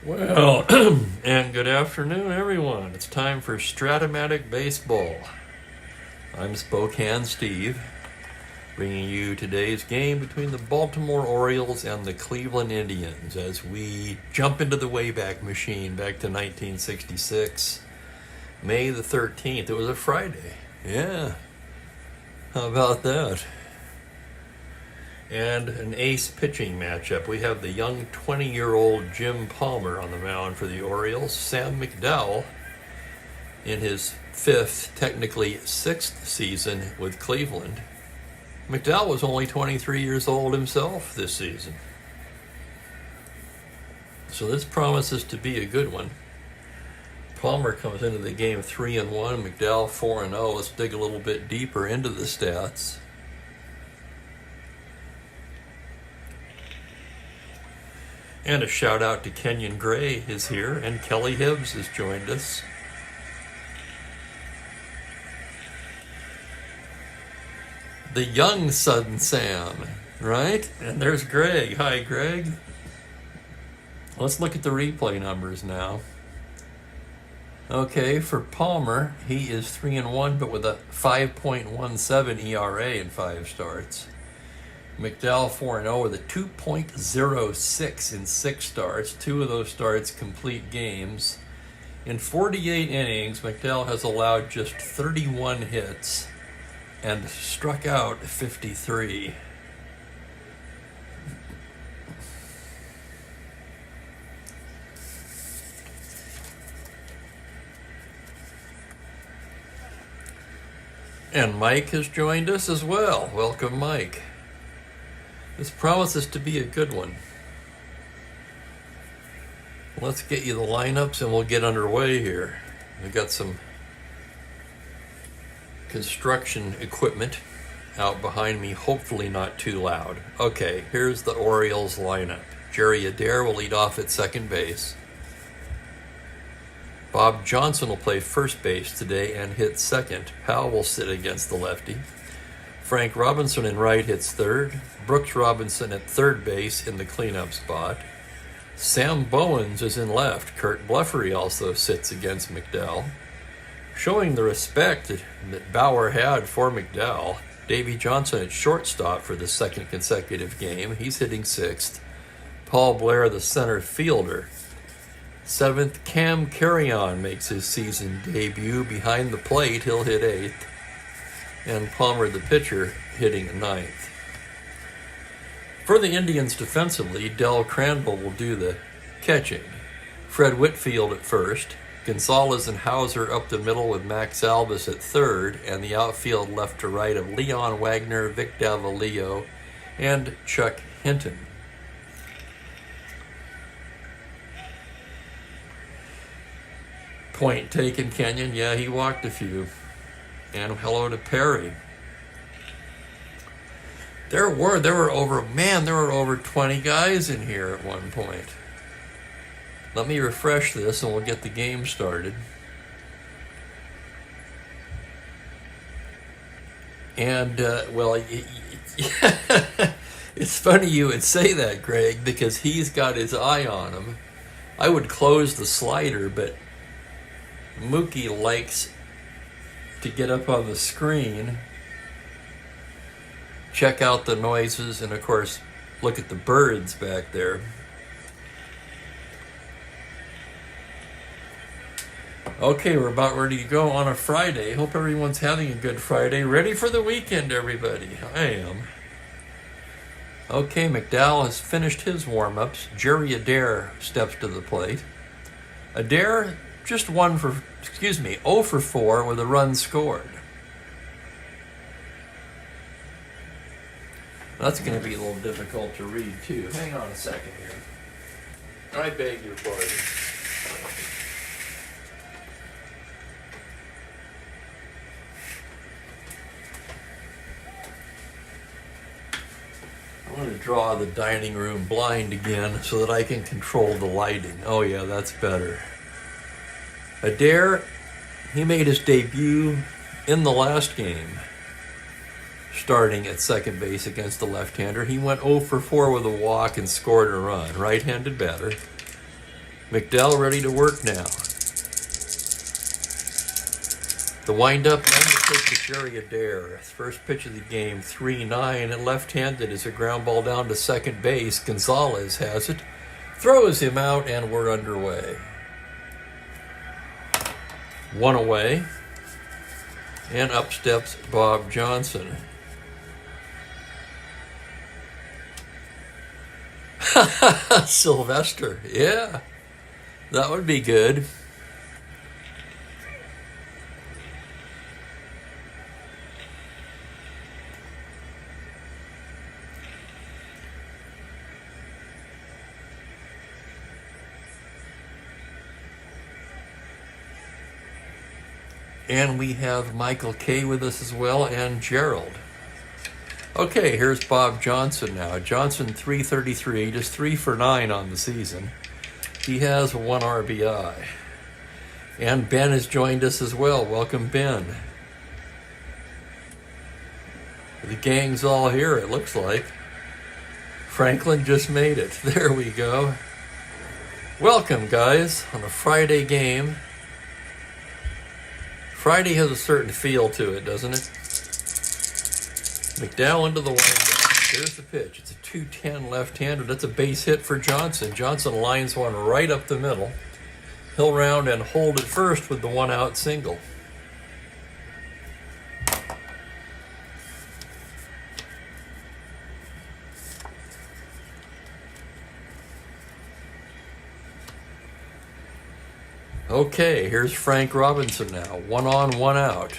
Well, and good afternoon, everyone. It's time for Strat-O-Matic Baseball. I'm Spokane Steve, bringing you today's game between the Baltimore Orioles and the Cleveland Indians as we jump into the Wayback Machine back to 1966, May the 13th. It was a Friday. Yeah. How about that? And an ace pitching matchup. We have the young 20-year-old Jim Palmer on the mound for the Orioles. Sam McDowell in his fifth, technically sixth season with Cleveland. McDowell was only 23 years old himself this season. So this promises to be a good one. Palmer comes into the game 3-1, McDowell 4-0. Let's dig a little bit deeper into the stats. And a shout out to Kenyon Gray is here, and Kelly Hibbs has joined us. The young Sudden Sam, right? And there's Greg. Hi, Greg. Let's look at the replay numbers now. Okay, for Palmer, he is 3-1, but with a 5.17 ERA in 5 starts. McDowell 4-0 with a 2.06 in 6 starts. 2 of those starts complete games. In 48 innings, McDowell has allowed just 31 hits and struck out 53. And Mike has joined us as well. Welcome, Mike. This promises to be a good one. Let's get you the lineups and we'll get underway here. We've got some construction equipment out behind me, hopefully not too loud. Okay, here's the Orioles lineup. Jerry Adair will lead off at second base. Bob Johnson will play first base today and hit second. Powell will sit against the lefty. Frank Robinson in right hits third. Brooks Robinson at third base in the cleanup spot. Sam Bowens is in left. Kurt Bleffery also sits against McDowell. Showing the respect that Bauer had for McDowell, Davey Johnson at shortstop for the second consecutive game. He's hitting sixth. Paul Blair, the center fielder. Seventh, Cam Carrion makes his season debut behind the plate. He'll hit eighth. And Palmer, the pitcher, hitting ninth. For the Indians defensively, Del Cranville will do the catching. Fred Whitfield at first. Gonzalez and Hauser up the middle with Max Alvis at third. And the outfield left to right of Leon Wagner, Vic Davalillo, and Chuck Hinton. Point taken, Kenyon. Yeah, he walked a few. And hello to Perry. There were over 20 guys in here at one point. Let me refresh this and we'll get the game started. And, it's funny you would say that, Greg, because he's got his eye on him. I would close the slider, but Mookie likes to get up on the screen, check out the noises, and of course look at the birds back there. Okay, we're about ready to go on a Friday. Hope everyone's having a good Friday. Ready for the weekend, everybody. I am. Okay, McDowell has finished his warm-ups. Jerry Adair steps to the plate. Adair just 0 for 4 with a run scored. That's going to be a little difficult to read, too. Hang on a second here. I beg your pardon. I'm going to draw the dining room blind again so that I can control the lighting. Oh yeah, that's better. Adair, he made his debut in the last game, starting at second base against the left-hander. He went 0 for 4 with a walk and scored a run. Right-handed batter. McDowell ready to work now. The windup and the pitch to Jerry Adair. First pitch of the game, 3-9, and left-handed is a ground ball down to second base. Gonzalez has it, throws him out, and we're underway. One away, and up steps Bob Johnson. Sylvester, yeah, that would be good. And we have Michael K. with us as well, and Gerald. Okay, here's Bob Johnson now. Johnson, 333, just 3 for 9 on the season. He has 1 RBI. And Ben has joined us as well. Welcome, Ben. The gang's all here, it looks like. Franklin just made it. There we go. Welcome, guys, on a Friday game. Friday has a certain feel to it, doesn't it? McDowell into the windup. There's the pitch. It's a 210 left-hander. That's a base hit for Johnson. Johnson lines one right up the middle. He'll round and hold it first with the 1-out single. Okay, here's Frank Robinson now. 1 on, 1 out.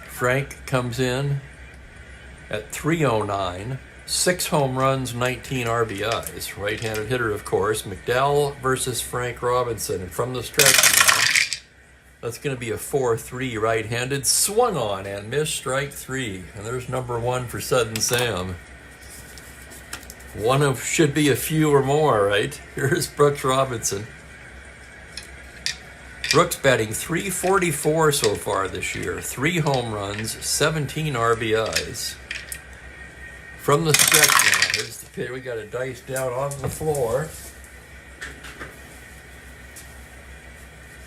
Frank comes in at 309, 6 home runs, 19 RBIs. Right-handed hitter, of course. McDowell versus Frank Robinson. And from the stretch now, that's going to be a 4-3 right-handed. Swung on and missed, strike 3. And there's number 1 for Sudden Sam. One of should be a few or more, right? Here's Brooks Robinson. Brooks batting .344 so far this year. 3 home runs, 17 RBIs. From the stretch now, here's the pitch. We got a dice down on the floor.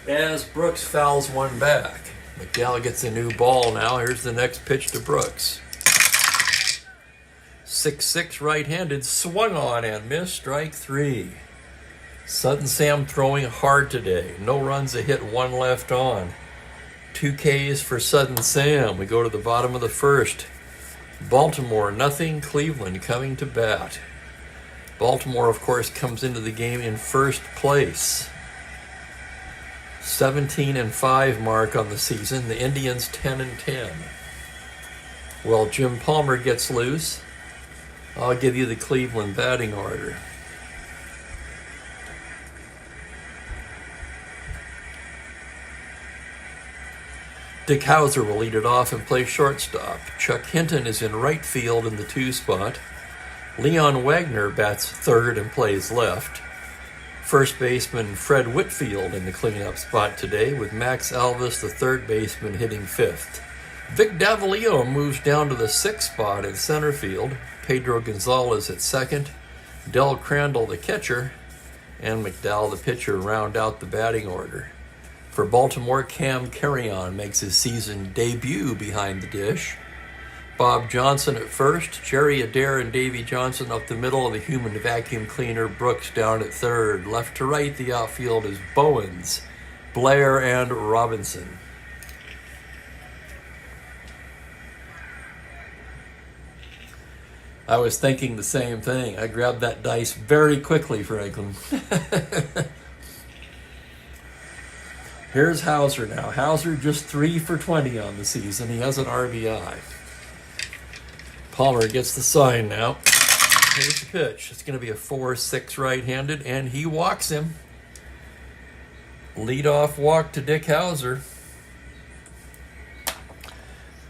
As Brooks fouls one back. McDowell gets a new ball now. Here's the next pitch to Brooks. 6-6 right-handed, swung on and missed, strike 3. Sudden Sam throwing hard today. No runs, a hit, 1 left on. 2 Ks for Sudden Sam. We go to the bottom of the first. Baltimore, nothing. Cleveland coming to bat. Baltimore, of course, comes into the game in first place. 17-5 mark on the season. The Indians 10-10. Well, Jim Palmer gets loose. I'll give you the Cleveland batting order. Dick Hauser will lead it off and play shortstop. Chuck Hinton is in right field in the 2 spot. Leon Wagner bats third and plays left. First baseman Fred Whitfield in the cleanup spot today, with Max Alvis, the third baseman, hitting 5th. Vic Davalillo moves down to the 6th spot in center field. Pedro Gonzalez at second. Del Crandall, the catcher, and McDowell, the pitcher, round out the batting order. For Baltimore, Cam Carrion makes his season debut behind the dish. Bob Johnson at first, Jerry Adair and Davy Johnson up the middle of the human vacuum cleaner, Brooks down at third. Left to right, the outfield is Bowens, Blair, and Robinson. I was thinking the same thing. I grabbed that dice very quickly, Franklin. Here's Hauser now. Hauser just 3 for 20 on the season. He has an RBI. Palmer gets the sign now. Here's the pitch. It's going to be a 4-6 right-handed, and he walks him. Leadoff walk to Dick Hauser.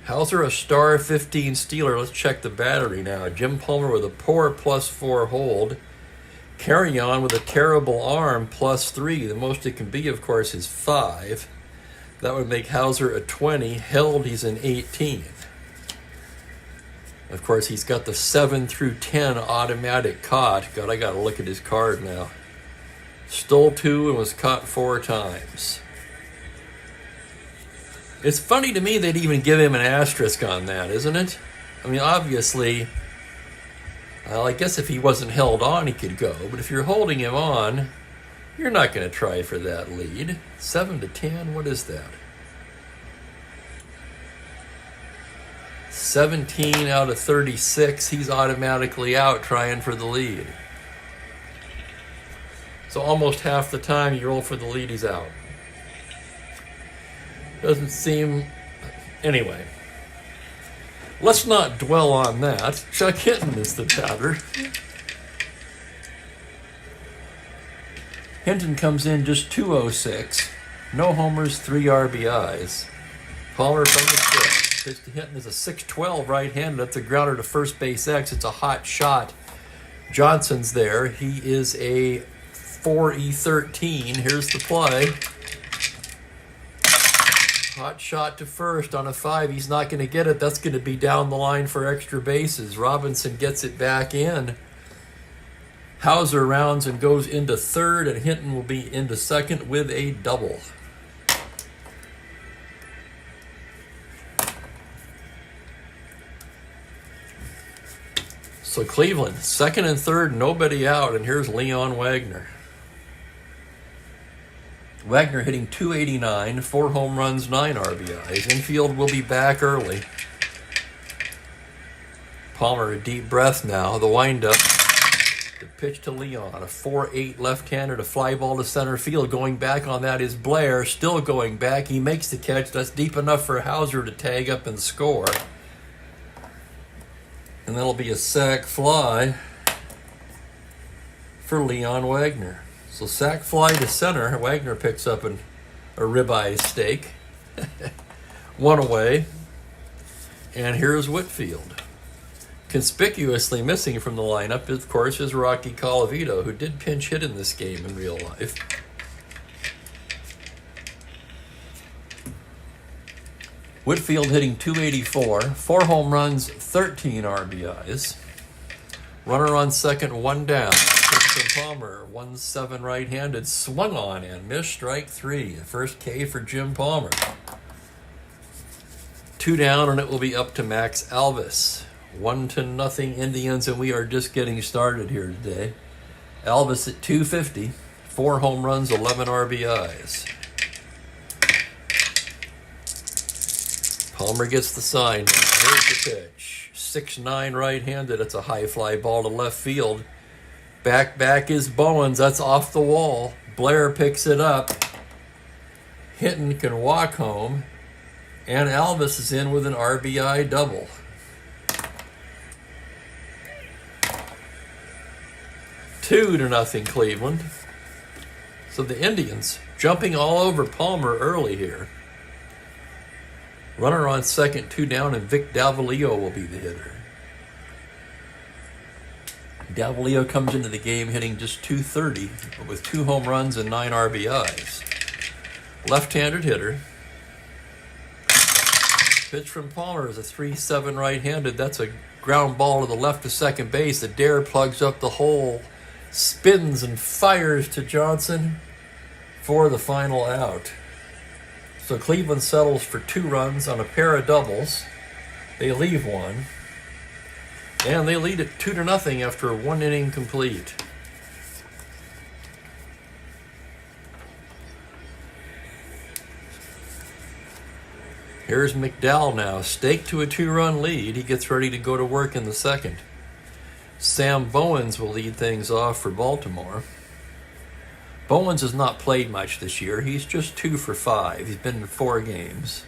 Hauser, a star 15 Steeler. Let's check the battery now. Jim Palmer with a poor +4 hold. Carrion with a terrible arm, +3. The most it can be, of course, is 5. That would make Hauser a 20. Held, he's an 18. Of course, he's got the 7 through 10 automatic caught. God, I got to look at his card now. Stole 2 and was caught 4 times. It's funny to me they'd even give him an asterisk on that, isn't it? I mean, obviously, well, I guess if he wasn't held on, he could go. But if you're holding him on, you're not going to try for that lead. 7-10, what is that? 17 out of 36, he's automatically out trying for the lead. So almost half the time you roll for the lead, he's out. Doesn't seem... Anyway, let's not dwell on that. Chuck Hinton is the batter. Hinton comes in just 206. No homers, 3 RBIs. Palmer from the fifth. Pitch to Hinton is a 6-12 right-handed. That's a grounder to first base X. It's a hot shot. Johnson's there. He is a 4E13. Here's the play. Hot shot to first on a 5. He's not going to get it. That's going to be down the line for extra bases. Robinson gets it back in. Hauser rounds and goes into third, and Hinton will be into second with a double. So Cleveland, second and third, nobody out, and here's Leon Wagner. Wagner hitting .289, 4 home runs, 9 RBIs. Infield will be back early. Palmer, a deep breath now. The windup. The pitch to Leon, a 4-8 left-hander, a fly ball to center field. Going back on that is Blair, still going back. He makes the catch. That's deep enough for Hauser to tag up and score. And that'll be a sac fly for Leon Wagner. So sac fly to center. Wagner picks up a ribeye steak. 1 away. And here's Whitfield. Conspicuously missing from the lineup, of course, is Rocky Colavito, who did pinch hit in this game in real life. Whitfield hitting .284, 4 home runs, 13 RBIs. Runner on second, 1 down. Pitch from Palmer, 1-7 right-handed, swung on and missed, strike 3. First K for Jim Palmer. 2 down, and it will be up to Max Alvis. 1-0 Indians, and we are just getting started here today. Alvis at .250, 4 home runs, 11 RBIs. Palmer gets the sign now. Here's the pitch. 6-9 right-handed. It's a high fly ball to left field. Back is Bowens. That's off the wall. Blair picks it up. Hinton can walk home. And Alvis is in with an RBI double. Two to nothing Cleveland. So the Indians jumping all over Palmer early here. Runner on second, 2 down, and Vic Davalillo will be the hitter. Davalillo comes into the game hitting just .230, but with 2 home runs and 9 RBIs. Left-handed hitter. Pitch from Palmer is a 3-7 right-handed. That's a ground ball to the left to second base. Adair plugs up the hole, spins and fires to Johnson for the final out. So Cleveland settles for 2 runs on a pair of doubles. They leave 1. And they lead it 2-0 after 1 inning complete. Here's McDowell now, staked to a 2-run lead. He gets ready to go to work in the second. Sam Bowens will lead things off for Baltimore. Bowens has not played much this year. He's just 2 for 5. He's been in 4 games.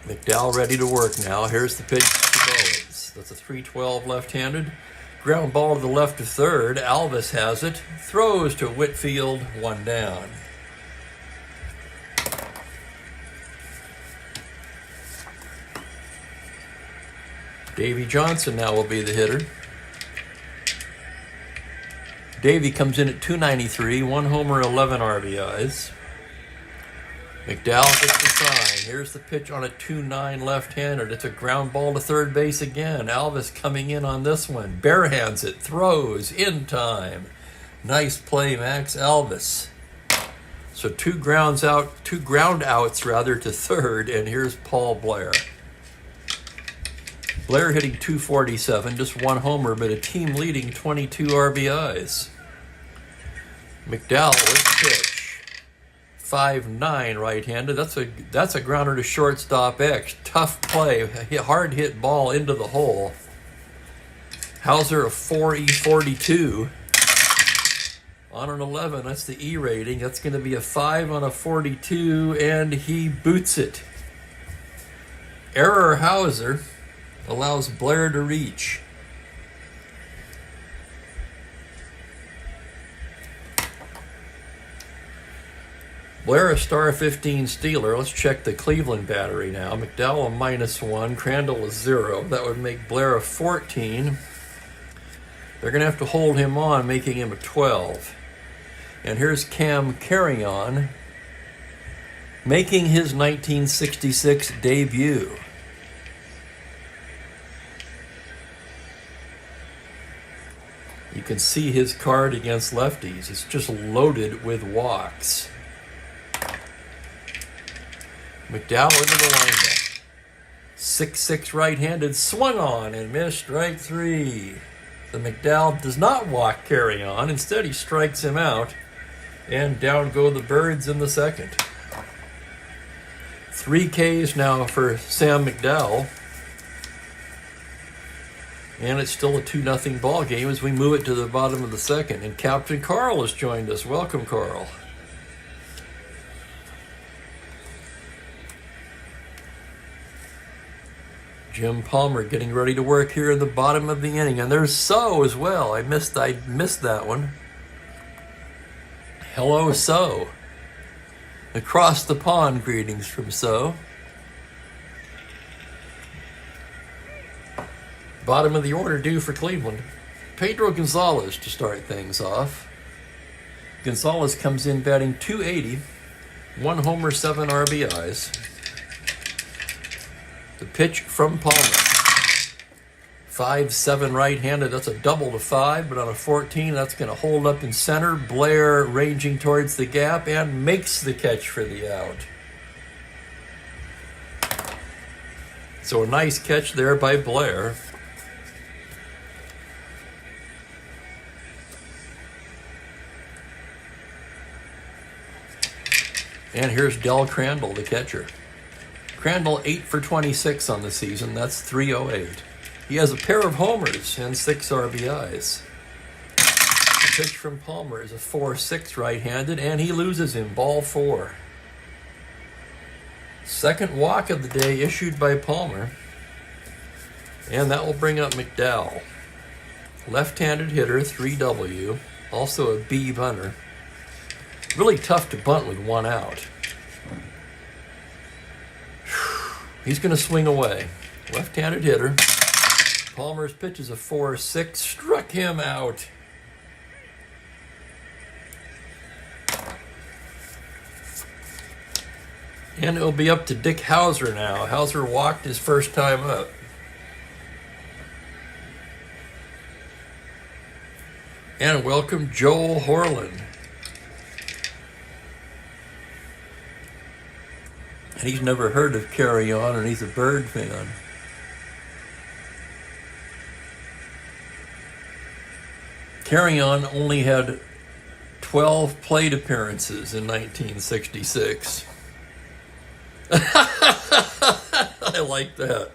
McDowell ready to work now. Here's the pitch to Bowens. That's a 3-12 left-handed. Ground ball to the left of third. Alvis has it. Throws to Whitfield, 1 down. Davey Johnson now will be the hitter. Davey comes in at .293, 1 homer, 11 RBIs. McDowell gets the sign. Here's the pitch on a 2-9 left-handed. It's a ground ball to third base again. Alvis coming in on this one. Barehands it, throws in time. Nice play, Max Alvis. So two ground outs to third, and here's Paul Blair. Blair hitting 247, just one homer, but a team leading 22 RBIs. McDowell with the pitch. 5-9 right-handed. That's a grounder to shortstop X. Tough play. Hard hit ball into the hole. Hauser a 4E42 on an 11. That's the E rating. That's going to be a 5 on a 42, and he boots it. Error Hauser allows Blair to reach. Blair a star 15 stealer. Let's check the Cleveland battery now. McDowell a -1, Crandall a 0. That would make Blair a 14. They're going to have to hold him on, making him a 12. And here's Cam Carrion making his 1966 debut. You can see his card against lefties. It's just loaded with walks. McDowell into the windup. 6-6 right-handed, swung on and missed, strike 3. The McDowell does not walk Carrion. Instead, he strikes him out, and down go the Birds in the second. 3 Ks now for Sam McDowell. And it's still a 2-0 ball game as we move it to the bottom of the second. And Captain Carl has joined us. Welcome, Carl. Jim Palmer getting ready to work here in the bottom of the inning. And there's So as well. I missed that one. Hello, So. Across the pond greetings from So. Bottom of the order due for Cleveland. Pedro Gonzalez to start things off. Gonzalez comes in batting .280, 1 homer, 7 RBIs. The pitch from Palmer. 5-7 right-handed. That's a double to 5, but on a 14, that's going to hold up in center. Blair ranging towards the gap and makes the catch for the out. So a nice catch there by Blair. And here's Del Crandall, the catcher. Crandall 8 for 26 on the season. That's .308. He has a pair of homers and 6 RBIs. The pitch from Palmer is a 4-6 right-handed, and he loses him, ball 4. Second walk of the day issued by Palmer. And that will bring up McDowell. Left-handed hitter, 3W. Also a B bunter. Really tough to bunt with 1 out. He's going to swing away. Left-handed hitter. Palmer's pitch is a 4-6. Struck him out. And it'll be up to Dick Hauser now. Hauser walked his first time up. And welcome Joel Horland. And he's never heard of Carrion, and he's a Bird fan. Carrion only had 12 plate appearances in 1966. I like that.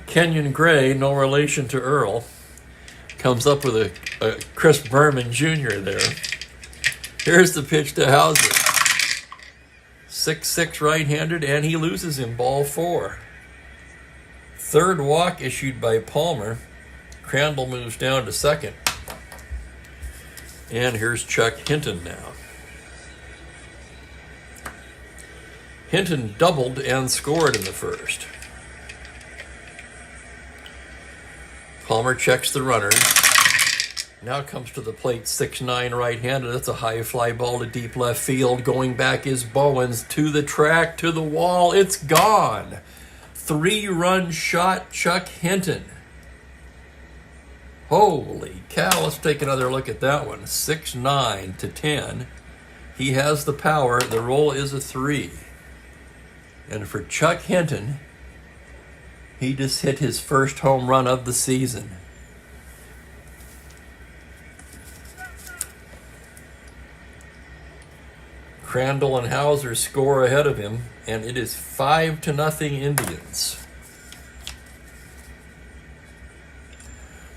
Kenyon Gray, no relation to Earl, comes up with a Chris Berman Jr. there. Here's the pitch to Hauser. 6-6 right-handed, and he loses him, ball 4. Third walk issued by Palmer. Crandall moves down to second. And here's Chuck Hinton now. Hinton doubled and scored in the first. Palmer checks the runners. Now comes to the plate, 6'9", right-handed. That's a high fly ball to deep left field. Going back is Bowens to the track, to the wall. It's gone. 3-run shot, Chuck Hinton. Holy cow, let's take another look at that one. 6'9" to 10. He has the power. The roll is a 3. And for Chuck Hinton, he just hit his first home run of the season. Crandall and Hauser score ahead of him, and it is 5-0 Indians.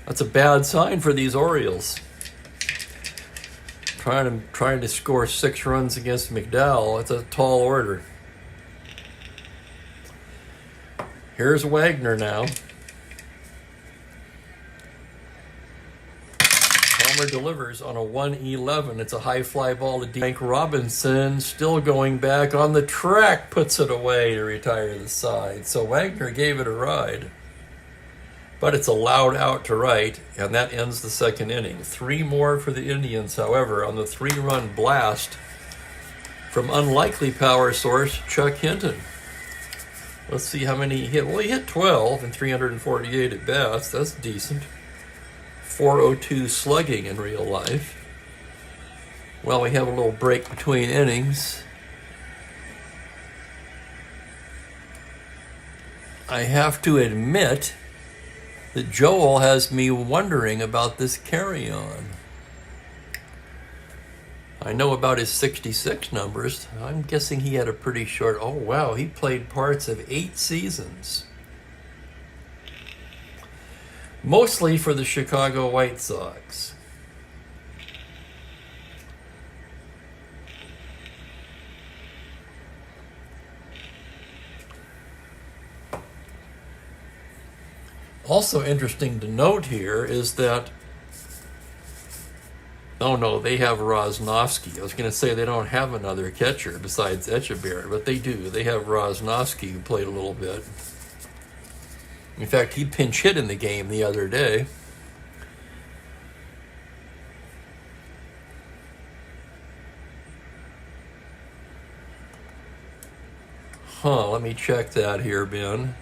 That's a bad sign for these Orioles. Trying to score 6 runs against McDowell, that's a tall order. Here's Wagner now. Palmer delivers on a 1-11. It's a high fly ball to deep. Frank Robinson still going back on the track, puts it away to retire the side. So Wagner gave it a ride. But it's a loud out to right, and that ends the second inning. 3 more for the Indians, however, on the 3-run blast from unlikely power source, Chuck Hinton. Let's see how many he hit. Well, he hit 12 and 348 at bats. That's decent. 402 slugging in real life. Well, we have a little break between innings. I have to admit that Joel has me wondering about this carry-on. I know about his 66 numbers. I'm guessing he had a pretty short... Oh, wow, he played parts of 8 seasons. Mostly for the Chicago White Sox. Also interesting to note here is that, oh no, they have Rosnovsky. I was going to say they don't have another catcher besides Echeverry, but they do. They have Rosnovsky, who played a little bit. In fact, he pinch hit in the game the other day. Let me check that here, Ben.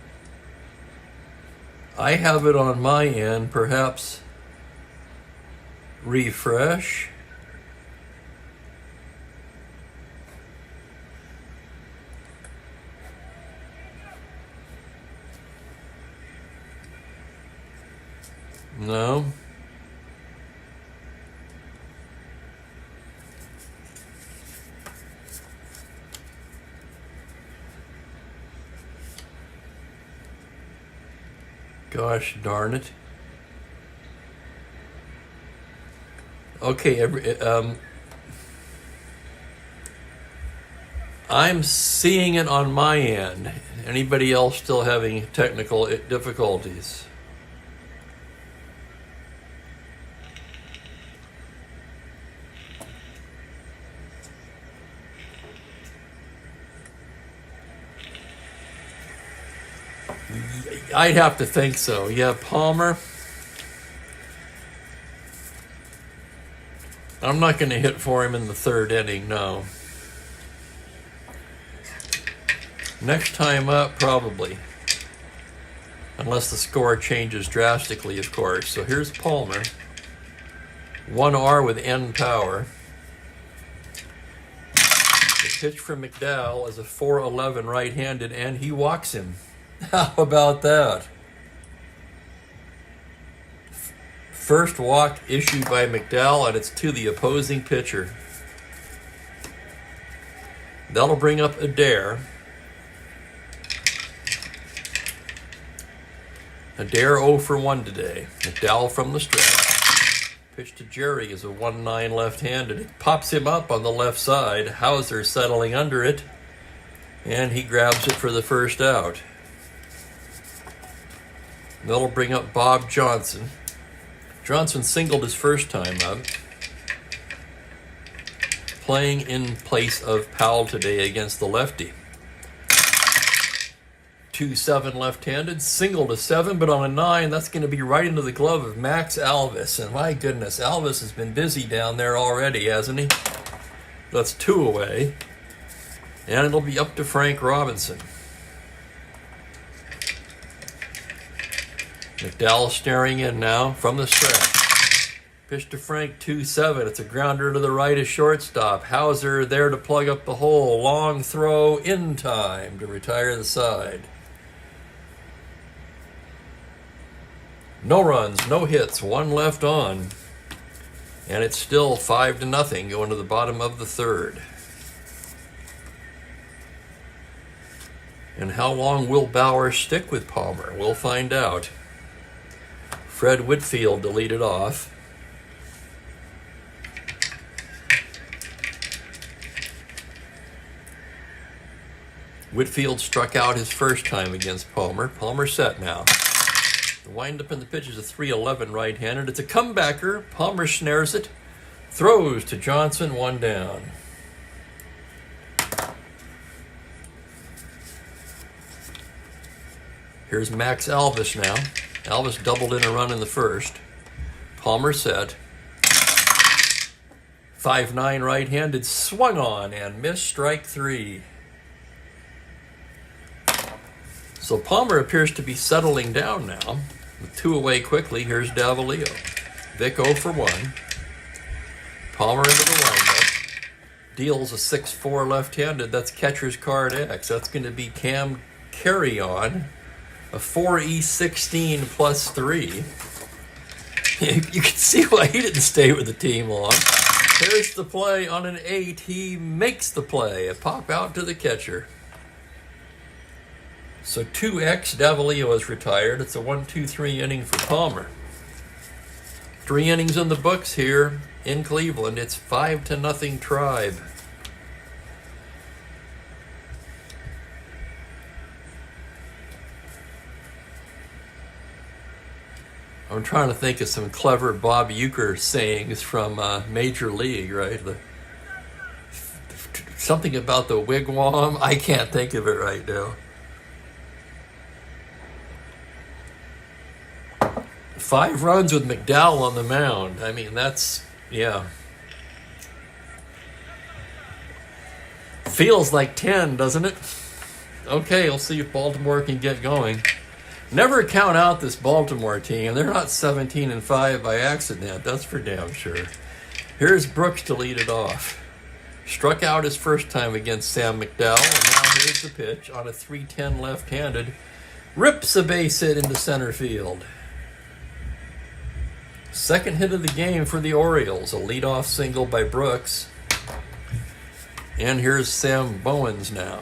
I have it on my end, perhaps refresh. No. Gosh darn it. Okay, I'm seeing it on my end. Anybody else still having technical difficulties? I'd have to think so. Yeah, Palmer. I'm not going to hit for him in the 3rd inning, no. Next time up, probably. Unless the score changes drastically, of course. So here's Palmer. 1R with N power. The pitch from McDowell is a 4-11 right-handed, and he walks him. How about that? First walk issued by McDowell, and it's to the opposing pitcher. That'll bring up Adair. Adair 0 for 1 today. McDowell from the stretch. Pitch to Jerry is a 1-9 left-handed. It pops him up on the left side. Hauser settling under it, and he grabs it for the first out. That'll bring up Bob Johnson. Johnson singled his first time up. Playing in place of Powell today against the lefty. 2-7 left-handed, single to 7, but on a 9, that's going to be right into the glove of Max Alvis. And my goodness, Alvis has been busy down there already, hasn't he? That's 2 away. And it'll be up to Frank Robinson. McDowell staring in now from the stretch. Pitch to Frank, 2-7. It's a grounder to the right of shortstop. Hauser there to plug up the hole. Long throw in time to retire the side. No runs, no hits, 1 left on. And it's still 5-0 going to the bottom of the 3rd. And how long will Bauer stick with Palmer? We'll find out. Fred Whitfield to lead it off. Whitfield struck out his first time against Palmer. Palmer set now. The windup in the pitch is a 3-11 right-handed. It's a comebacker. Palmer snares it. Throws to Johnson, 1 down. Here's Max Alvis now. Alvis doubled in a run in the first. Palmer set. 5-9 right-handed. Swung on and missed, strike 3. So Palmer appears to be settling down now. With 2 away quickly, here's Davalillo. Vic 0 for 1. Palmer into the windup. Deals a 6-4 left-handed. That's catcher's card X. That's going to be Cam Carry-On. A 4E16 plus 3. You can see why he didn't stay with the team long. Here's the play on an 8. He makes the play. A pop out to the catcher. So 2X, Davalillo is retired. It's a 1-2-3 inning for Palmer. 3 innings in the books here in Cleveland. It's 5-0 Tribe. I'm trying to think of some clever Bob Uecker sayings from Major League, right? Something about the wigwam. I can't think of it right now. 5 runs with McDowell on the mound. I mean, that's, yeah. Feels like 10, doesn't it? Okay, we'll see if Baltimore can get going. Never count out this Baltimore team. They're not 17-5 by accident. That's for damn sure. Here's Brooks to lead it off. Struck out his first time against Sam McDowell, and now here's the pitch on a 3-10 left-handed. Rips a base hit into center field. Second hit of the game for the Orioles, a leadoff single by Brooks. And here's Sam Bowens now.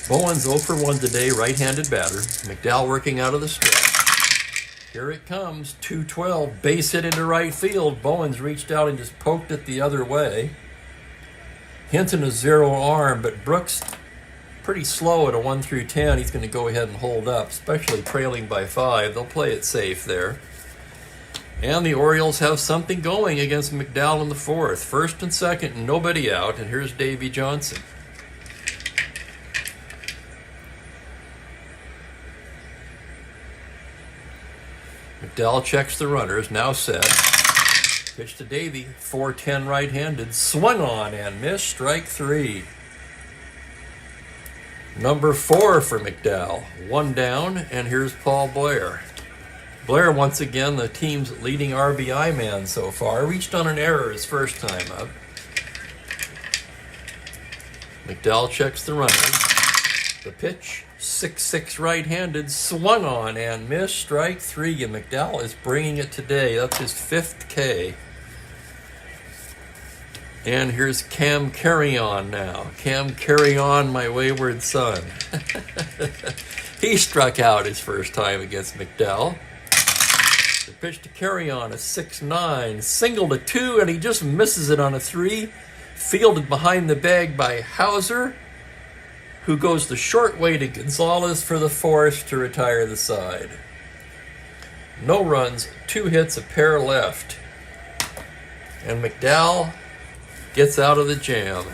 Bowens 0 for 1 today, right-handed batter. McDowell working out of the stretch. Here it comes, 2-12, base hit into right field. Bowens reached out and just poked it the other way. Hinton a 0 arm, but Brooks pretty slow at a 1-10. He's going to go ahead and hold up, especially trailing by 5. They'll play it safe there. And the Orioles have something going against McDowell in the 4th. First and second, nobody out, and here's Davey Johnson. McDowell checks the runners, now set. Pitch to Davey, 4-10 right-handed, swung on and missed, strike 3. Number 4 for McDowell, 1 down, and here's Paul Blair. Blair, once again, the team's leading RBI man so far, reached on an error his first time up. McDowell checks the runners. The pitch, 6-6 right-handed, swung on and missed, strike 3, and McDowell is bringing it today. That's his 5th K. And here's Cam Carry-On now. Cam Carry-On, my wayward son. He struck out his first time against McDowell. The pitch to Carry-On, a 6-9, single to 2, and he just misses it on a 3. Fielded behind the bag by Hauser, who goes the short way to Gonzalez for the 4th to retire the side. No runs, 2 hits, a pair left. And McDowell gets out of the jam.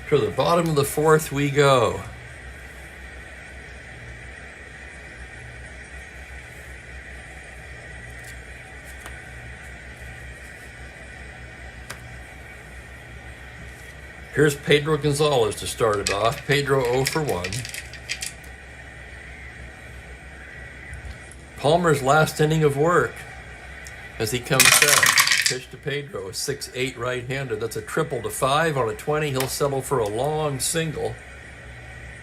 To the bottom of the fourth we go. Here's Pedro Gonzalez to start it off. Pedro 0 for 1. Palmer's last inning of work as he comes out. Pitch to Pedro, a 6-8 right-handed. That's a triple to 5 on a 20. He'll settle for a long single.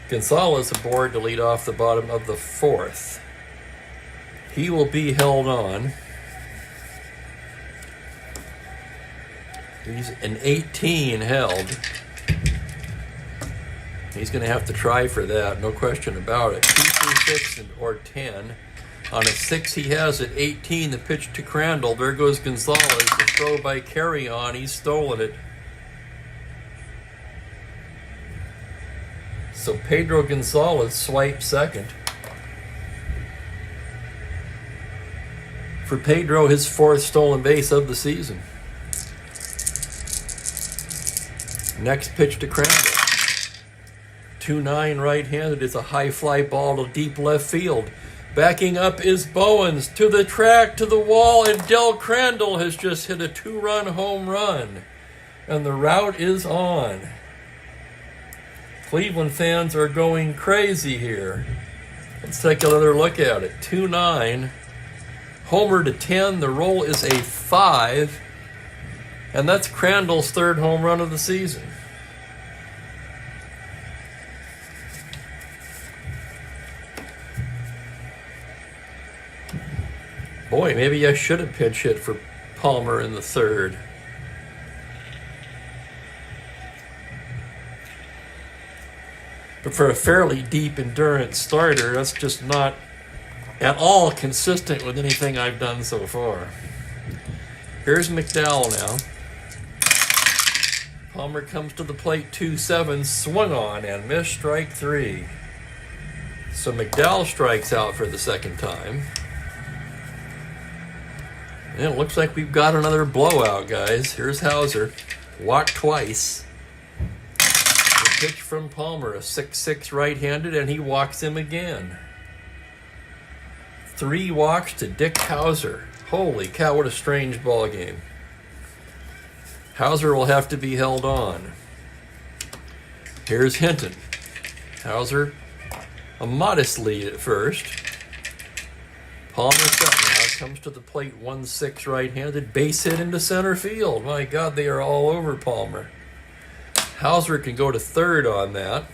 Gonzalez aboard to lead off the bottom of the fourth. He will be held on. He's an 18 held. He's going to have to try for that, no question about it. 2 through 6 or 10. On a 6, he has it. 18, the pitch to Crandall. There goes Gonzalez. The throw by Carry On. He's stolen it. So Pedro Gonzalez swipes second. For Pedro, his 4th stolen base of the season. Next pitch to Crandall. 2-9 right-handed. It's a high fly ball to deep left field. Backing up is Bowens to the track, to the wall, and Del Crandall has just hit a 2-run home run. And the route is on. Cleveland fans are going crazy here. Let's take another look at it. 2-9. Homer to 10. The roll is a 5. And that's Crandall's 3rd home run of the season. Boy, maybe I should have pinch hit for Palmer in the 3rd. But for a fairly deep endurance starter, that's just not at all consistent with anything I've done so far. Here's McDowell now. Palmer comes to the plate, 2-7, swung on and missed, strike 3. So McDowell strikes out for the 2nd time. And it looks like we've got another blowout, guys. Here's Hauser. Walked twice. The pitch from Palmer, a 6-6 right-handed, and he walks him again. 3 walks to Dick Hauser. Holy cow, what a strange ball game. Hauser will have to be held on. Here's Hinton. Hauser, a modest lead at first. Palmer set now, comes to the plate, 1-6 right-handed, base hit into center field. My God, they are all over Palmer. Hauser can go to 3rd on that.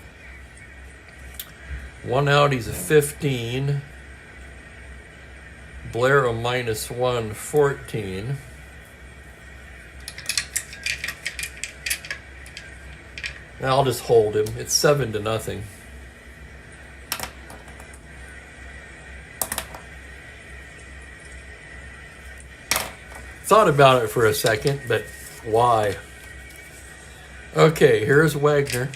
1 out, he's a 15. Blair a -1, 14. Now I'll just hold him. It's 7-0. Thought about it for a second, but why? Okay, here's Wagner.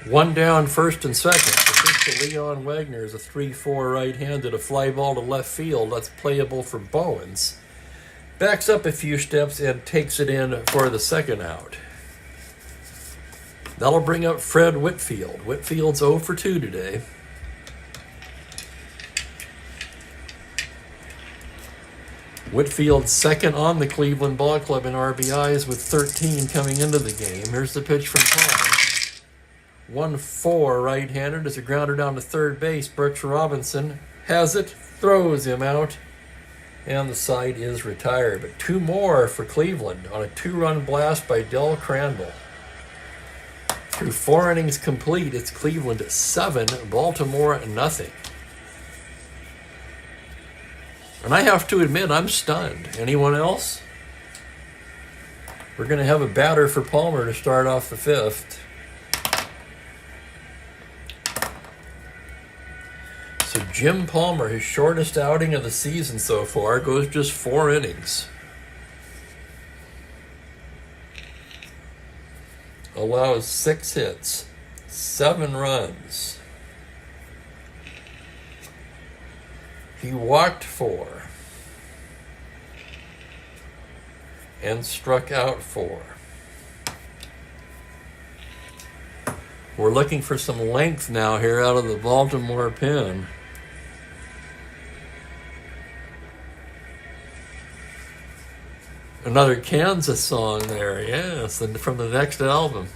1 down, 1st and 2nd. The pitch to Leon Wagner is a 3-4 right-handed, a fly ball to left field. That's playable for Bowens. Backs up a few steps and takes it in for the 2nd out. That'll bring up Fred Whitfield. Whitfield's 0 for 2 today. Whitfield 2nd on the Cleveland Ball Club in RBIs with 13 coming into the game. Here's the pitch from Palmer. 1-4 right-handed as a grounder down to 3rd base. Brooks Robinson has it, throws him out, and the side is retired. But 2 more for Cleveland on a 2-run blast by Del Crandall. Through 4 innings complete, it's Cleveland 7, Baltimore 0. And I have to admit, I'm stunned. Anyone else? We're going to have a batter for Palmer to start off the 5th. So Jim Palmer, his shortest outing of the season so far, goes just 4 innings. Allows 6 hits, 7 runs. He walked 4 and struck out 4. We're looking for some length now here out of the Baltimore pen. Another Kansas song there, yes, and from the next album.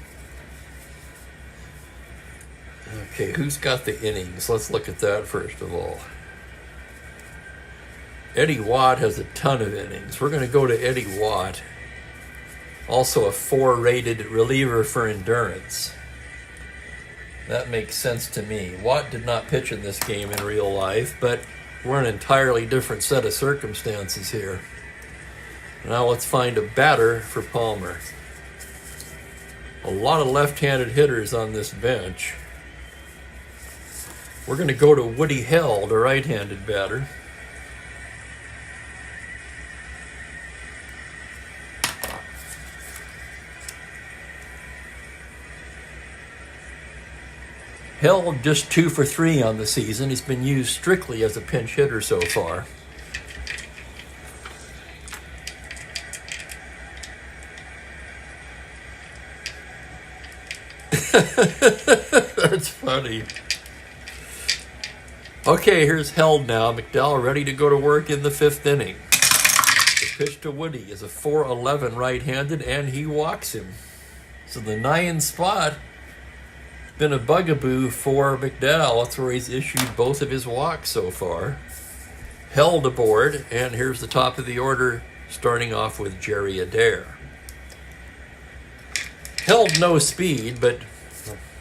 Okay, who's got the innings? Let's look at that first of all. Eddie Watt has a ton of innings. We're going to go to Eddie Watt. Also a 4-rated reliever for endurance. That makes sense to me. Watt did not pitch in this game in real life, but we're in an entirely different set of circumstances here. Now let's find a batter for Palmer. A lot of left-handed hitters on this bench. We're going to go to Woody Held, a right-handed batter. Held just 2 for 3 on the season. He's been used strictly as a pinch hitter so far. That's funny. Okay, here's Held now. McDowell ready to go to work in the 5th inning. The pitch to Woody is a 4-11 right-handed, and he walks him. So the 9 spot been a bugaboo for McDowell. That's where he's issued both of his walks so far. Held aboard, and here's the top of the order, starting off with Jerry Adair. Held no speed, but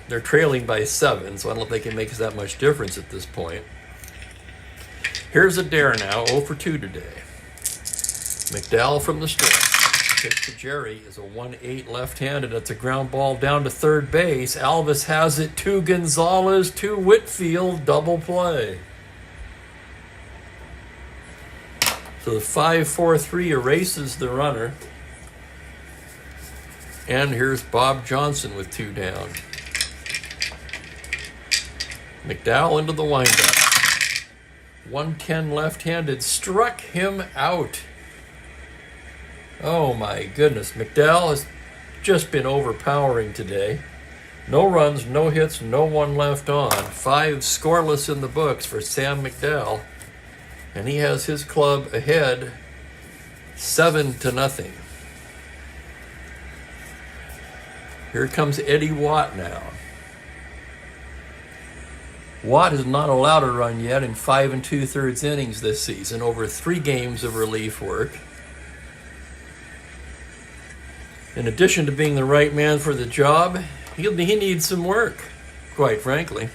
they're trailing by 7, so I don't think it makes that much difference at this point. Here's Adair now, 0 for 2 today. McDowell from the stretch. Pitch to Jerry is a 1-8 left-handed. It's a ground ball down to third base. Alvis has it to Gonzalez, to Whitfield, double play. So the 5-4-3 erases the runner. And here's Bob Johnson with 2 down. McDowell into the windup. 110 left-handed, struck him out. Oh my goodness, McDowell has just been overpowering today. No runs, no hits, no one left on. 5 scoreless in the books for Sam McDowell. And he has his club ahead 7-0. Here comes Eddie Watt now. Watt has not allowed a run yet in 5 2/3 innings this season, over 3 games of relief work. In addition to being the right man for the job, he needs some work, quite frankly.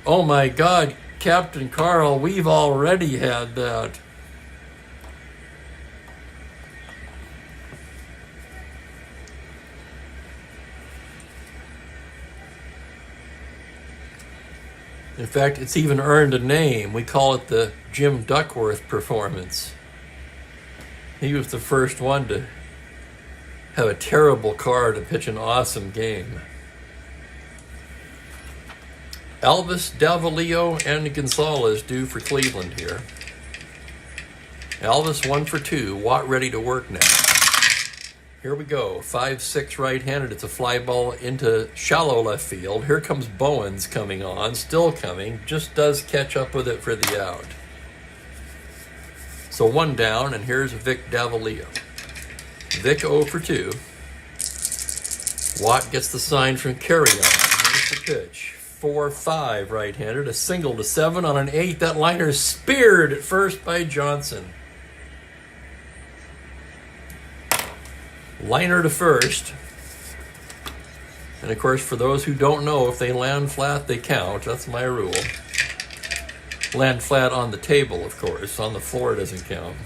Oh my God, Captain Carl, we've already had that. In fact, it's even earned a name. We call it the Jim Duckworth performance. He was the first one to have a terrible card and pitch an awesome game. Alvis, Davalillo, and Gonzalez due for Cleveland here. Alvis 1 for 2. Watt ready to work now. Here we go. 5-6 right-handed. It's a fly ball into shallow left field. Here comes Bowens coming on. Still coming. Just does catch up with it for the out. So 1 down, and here's Vic Davalillo. Vic 0 for 2. Watt gets the sign from Carry On. Here's the pitch. 4-5 right-handed. A single to 7 on an 8. That liner speared at first by Johnson. Liner to first. And of course, for those who don't know, if they land flat, they count. That's my rule. Land flat on the table, of course. On the floor doesn't count.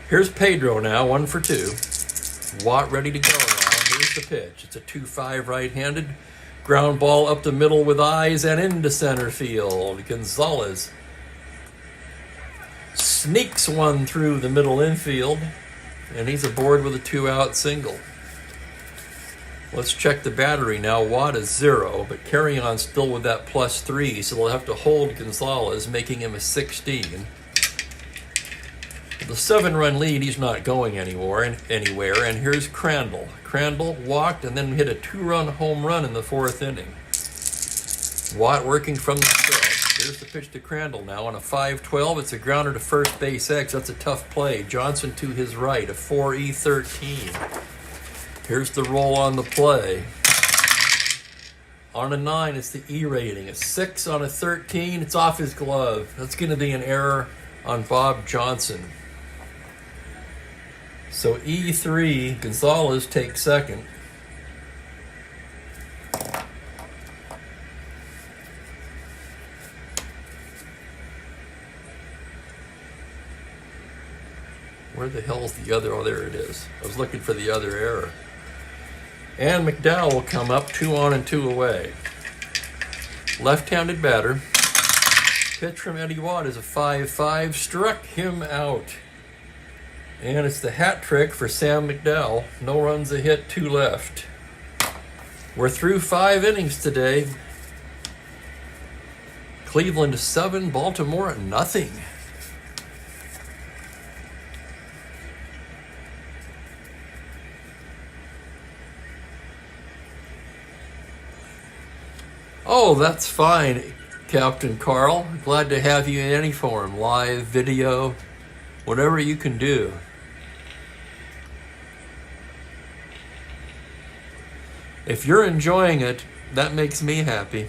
Here's Pedro now, 1 for 2. Watt ready to go now. Here's the pitch. It's a 2-5 right-handed. Ground ball up the middle with eyes and into center field. Gonzalez sneaks one through the middle infield, and he's aboard with a 2-out single. Let's check the battery now. Watt is 0, but carry on still with that +3, so they'll have to hold Gonzalez, making him a 16. The 7-run lead, he's not going anywhere, and here's Crandall. Crandall walked and then hit a 2-run home run in the 4th inning. Watt working from the stretch. Here's the pitch to Crandall now on a 5-12. It's a grounder to first base X. That's a tough play. Johnson to his right, a 4-E-13. Here's the roll on the play. On a 9, it's the E rating. A 6 on a 13, it's off his glove. That's going to be an error on Bob Johnson. So E3, Gonzalez takes second. Where the hell's the other? Oh, there it is. I was looking for the other error. And McDowell will come up, 2 on and 2 away. Left-handed batter. Pitch from Eddie Watt is a 5-5. Struck him out. And it's the hat trick for Sam McDowell. No runs a hit, 2 left. We're through 5 innings today. Cleveland 7, Baltimore nothing. Oh, that's fine, Captain Carl. Glad to have you in any form, live, video, whatever you can do. If you're enjoying it, that makes me happy.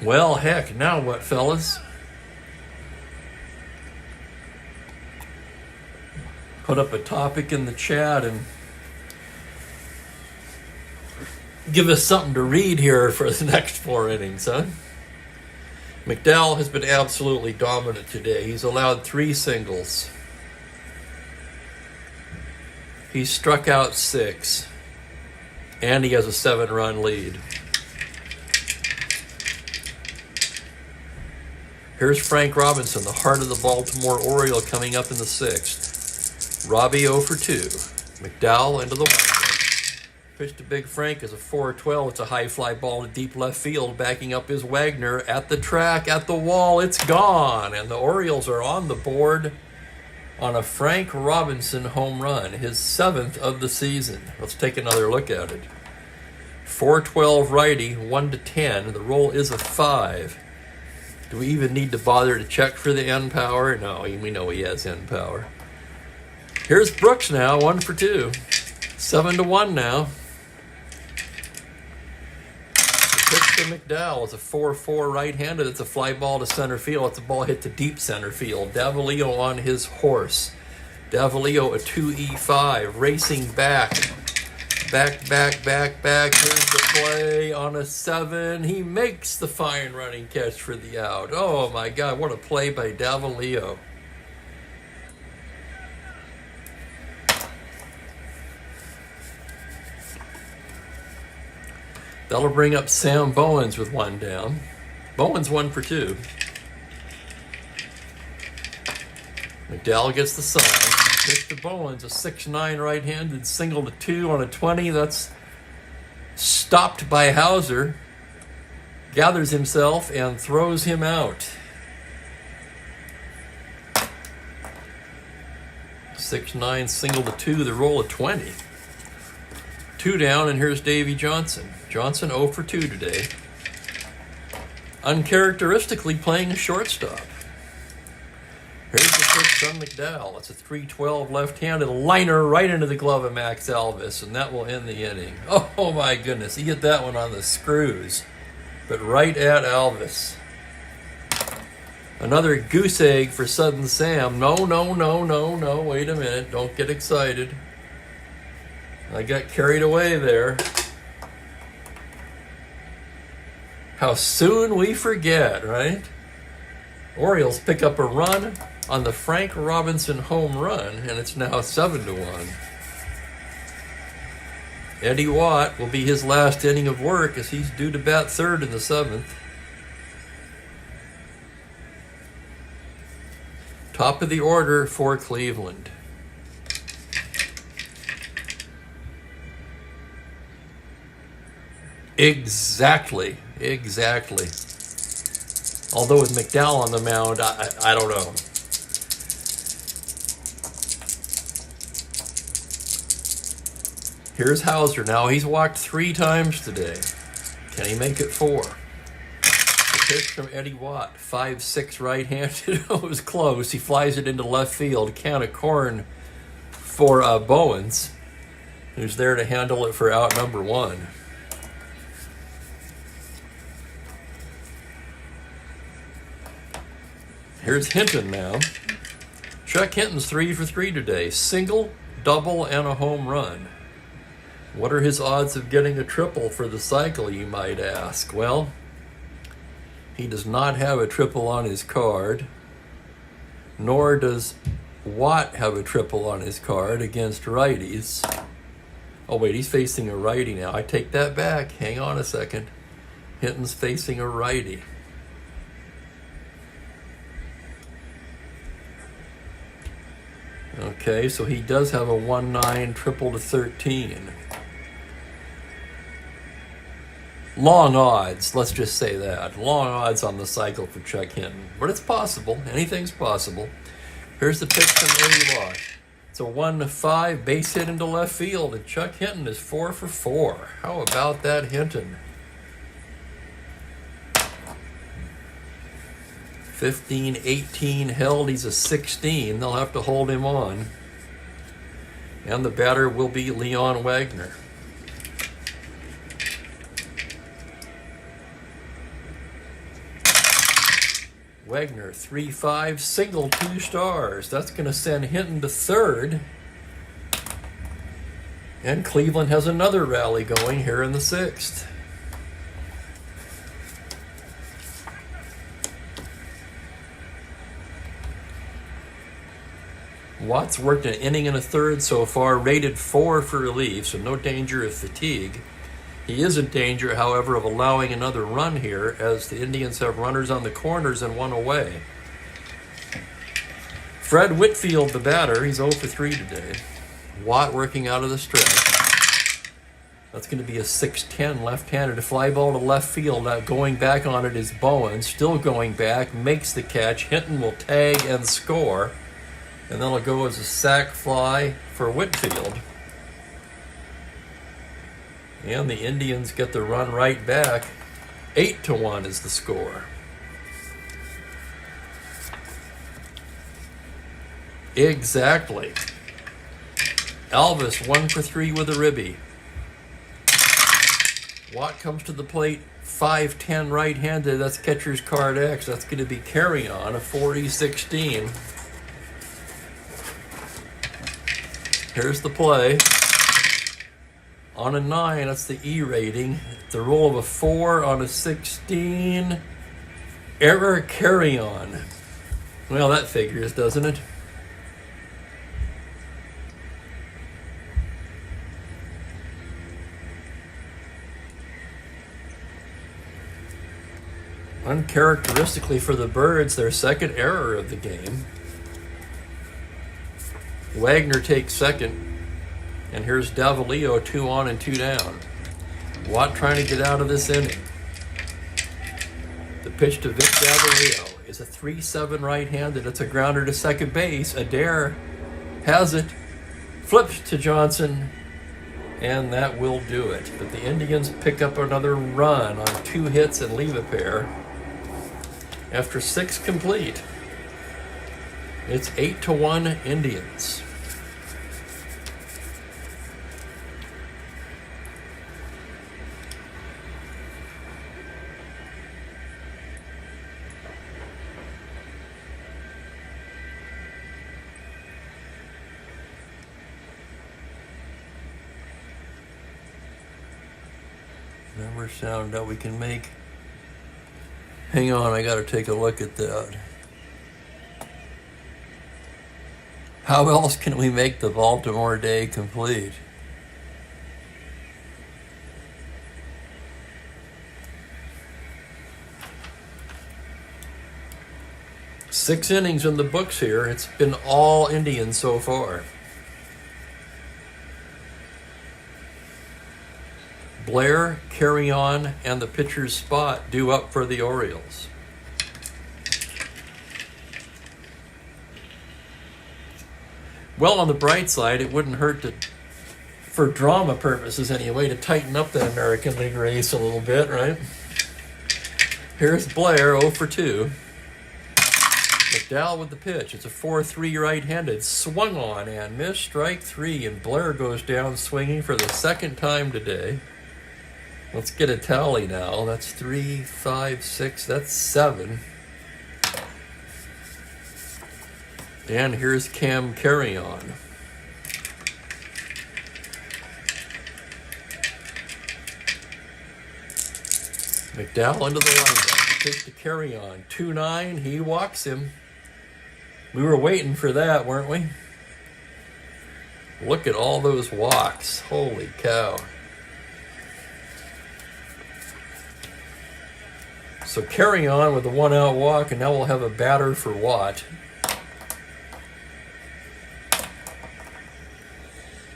Well, heck, now what, fellas? Put up a topic in the chat and give us something to read here for the next 4 innings, huh? McDowell has been absolutely dominant today. He's allowed 3 singles. He's struck out 6. And he has a 7-run lead. Here's Frank Robinson, the heart of the Baltimore Oriole, coming up in the 6th. Robbie 0 for 2. McDowell into the windup. Pitch to Big Frank is a 4-12. It's a high fly ball to deep left field. Backing up is Wagner at the track, at the wall. It's gone. And the Orioles are on the board on a Frank Robinson home run, his 7th of the season. Let's take another look at it. 4-12 righty, 1-10. The roll is a 5. Do we even need to bother to check for the end power? No, we know he has end power. Here's Brooks now, 1 for 2. 7-1 now. The pitch to McDowell is a 4-4 right-handed. It's a fly ball to center field. It's a ball hit to deep center field. Davalillo on his horse. Davalillo a 2E5, racing back. Back. Here's the play on a 7. He makes the fine running catch for the out. Oh my God, what a play by Davalillo. That'll bring up Sam Bowens with 1 down. Bowens 1 for 2. McDowell gets the sign. Pitch to Bowens, a 6'9 right-handed single to 2 on a 20. That's stopped by Hauser. Gathers himself and throws him out. 6'9 single to 2, the roll of 20. 2 down, and here's Davey Johnson. Johnson 0 for 2 today. Uncharacteristically playing a shortstop. Here's the pitch from McDowell. It's a 3-12 left-handed liner right into the glove of Max Alvis, and that will end the inning. Oh my goodness, he hit that one on the screws, but right at Alvis. Another goose egg for Sudden Sam. No, wait a minute, don't get excited. I got carried away there. How soon we forget, right? Orioles pick up a run on the Frank Robinson home run, and it's now 7-1. Eddie Watt will be his last inning of work as he's due to bat third in the 7th. Top of the order for Cleveland. Exactly. Although with McDowell on the mound, I don't know. Here's Hauser now. He's walked 3 times today. Can he make it 4? The pitch from Eddie Watt, 5-6 right-handed. It was close. He flies it into left field. Can of corn for Bowens, who's there to handle it for out number 1. Here's Hinton now. Chuck Hinton's 3 for 3 today. Single, double, and a home run. What are his odds of getting a triple for the cycle, you might ask? Well, he does not have a triple on his card, nor does Watt have a triple on his card against righties. Oh, wait, he's facing a righty now. I take that back. Hang on a second. Hinton's facing a righty. Okay, so he does have a 1-9 triple to 13. Long odds, let's just say that. Long odds on the cycle for Chuck Hinton. But it's possible. Anything's possible. Here's the pitch from Eddie Watt. It's a 1-5 base hit into left field, and Chuck Hinton is 4 for 4. How about that, Hinton? 15-18 held. He's a 16. They'll have to hold him on. And the batter will be Leon Wagner. Wagner, 3-5, single, 2 stars. That's going to send Hinton to third. And Cleveland has another rally going here in the 6th. Watt's worked an inning and a third so far, rated 4 for relief, so no danger of fatigue. He is in danger, however, of allowing another run here, as the Indians have runners on the corners and 1 away. Fred Whitfield, the batter, he's 0 for 3 today. Watt working out of the stretch. That's going to be a 6-10 left-handed. A fly ball to left field. Going back on it is Bowen. Still going back, makes the catch. Hinton will tag and score. And then it'll go as a sac fly for Whitfield. And the Indians get the run right back. 8-1 is the score. Exactly. Elvis 1 for 3 with a ribby. Watt comes to the plate, 5-10 right-handed. That's catcher's card X. That's going to be carry on, a 40-16. Here's the play. On a 9, that's the E rating. The roll of a 4 on a 16. Error carry on. Well, that figures, doesn't it? Uncharacteristically for the Birds, their second error of the game. Wagner takes second. And here's Davalillo, 2 on and 2 down. Watt trying to get out of this inning. The pitch to Vic Davalillo is a 3-7 right-handed. It's a grounder to second base. Adair has it. Flips to Johnson. And that will do it. But the Indians pick up another run on 2 hits and leave a pair. After 6 complete. It's 8-1 Indians. Whatever sound that we can make. Hang on, I gotta take a look at that. How else can we make the Baltimore day complete? Six innings in the books here. It's been all Indians so far. Blair, Carry On, and the pitcher's spot due up for the Orioles. Well, on the bright side, it wouldn't hurt to, for drama purposes anyway, to tighten up the American League race a little bit, right? Here's Blair, 0 for 2. McDowell with the pitch. It's a 4-3 right-handed. Swung on and missed, strike 3, and Blair goes down swinging for the second time today. Let's get a tally now. That's 3, 5, 6, that's 7. And here's Cam Carry On. McDowell into the windup. Pitch to Carry On. 2-9. He walks him. We were waiting for that, weren't we? Look at all those walks. Holy cow. So Carry On with a 1-out walk, and now we'll have a batter for Watt.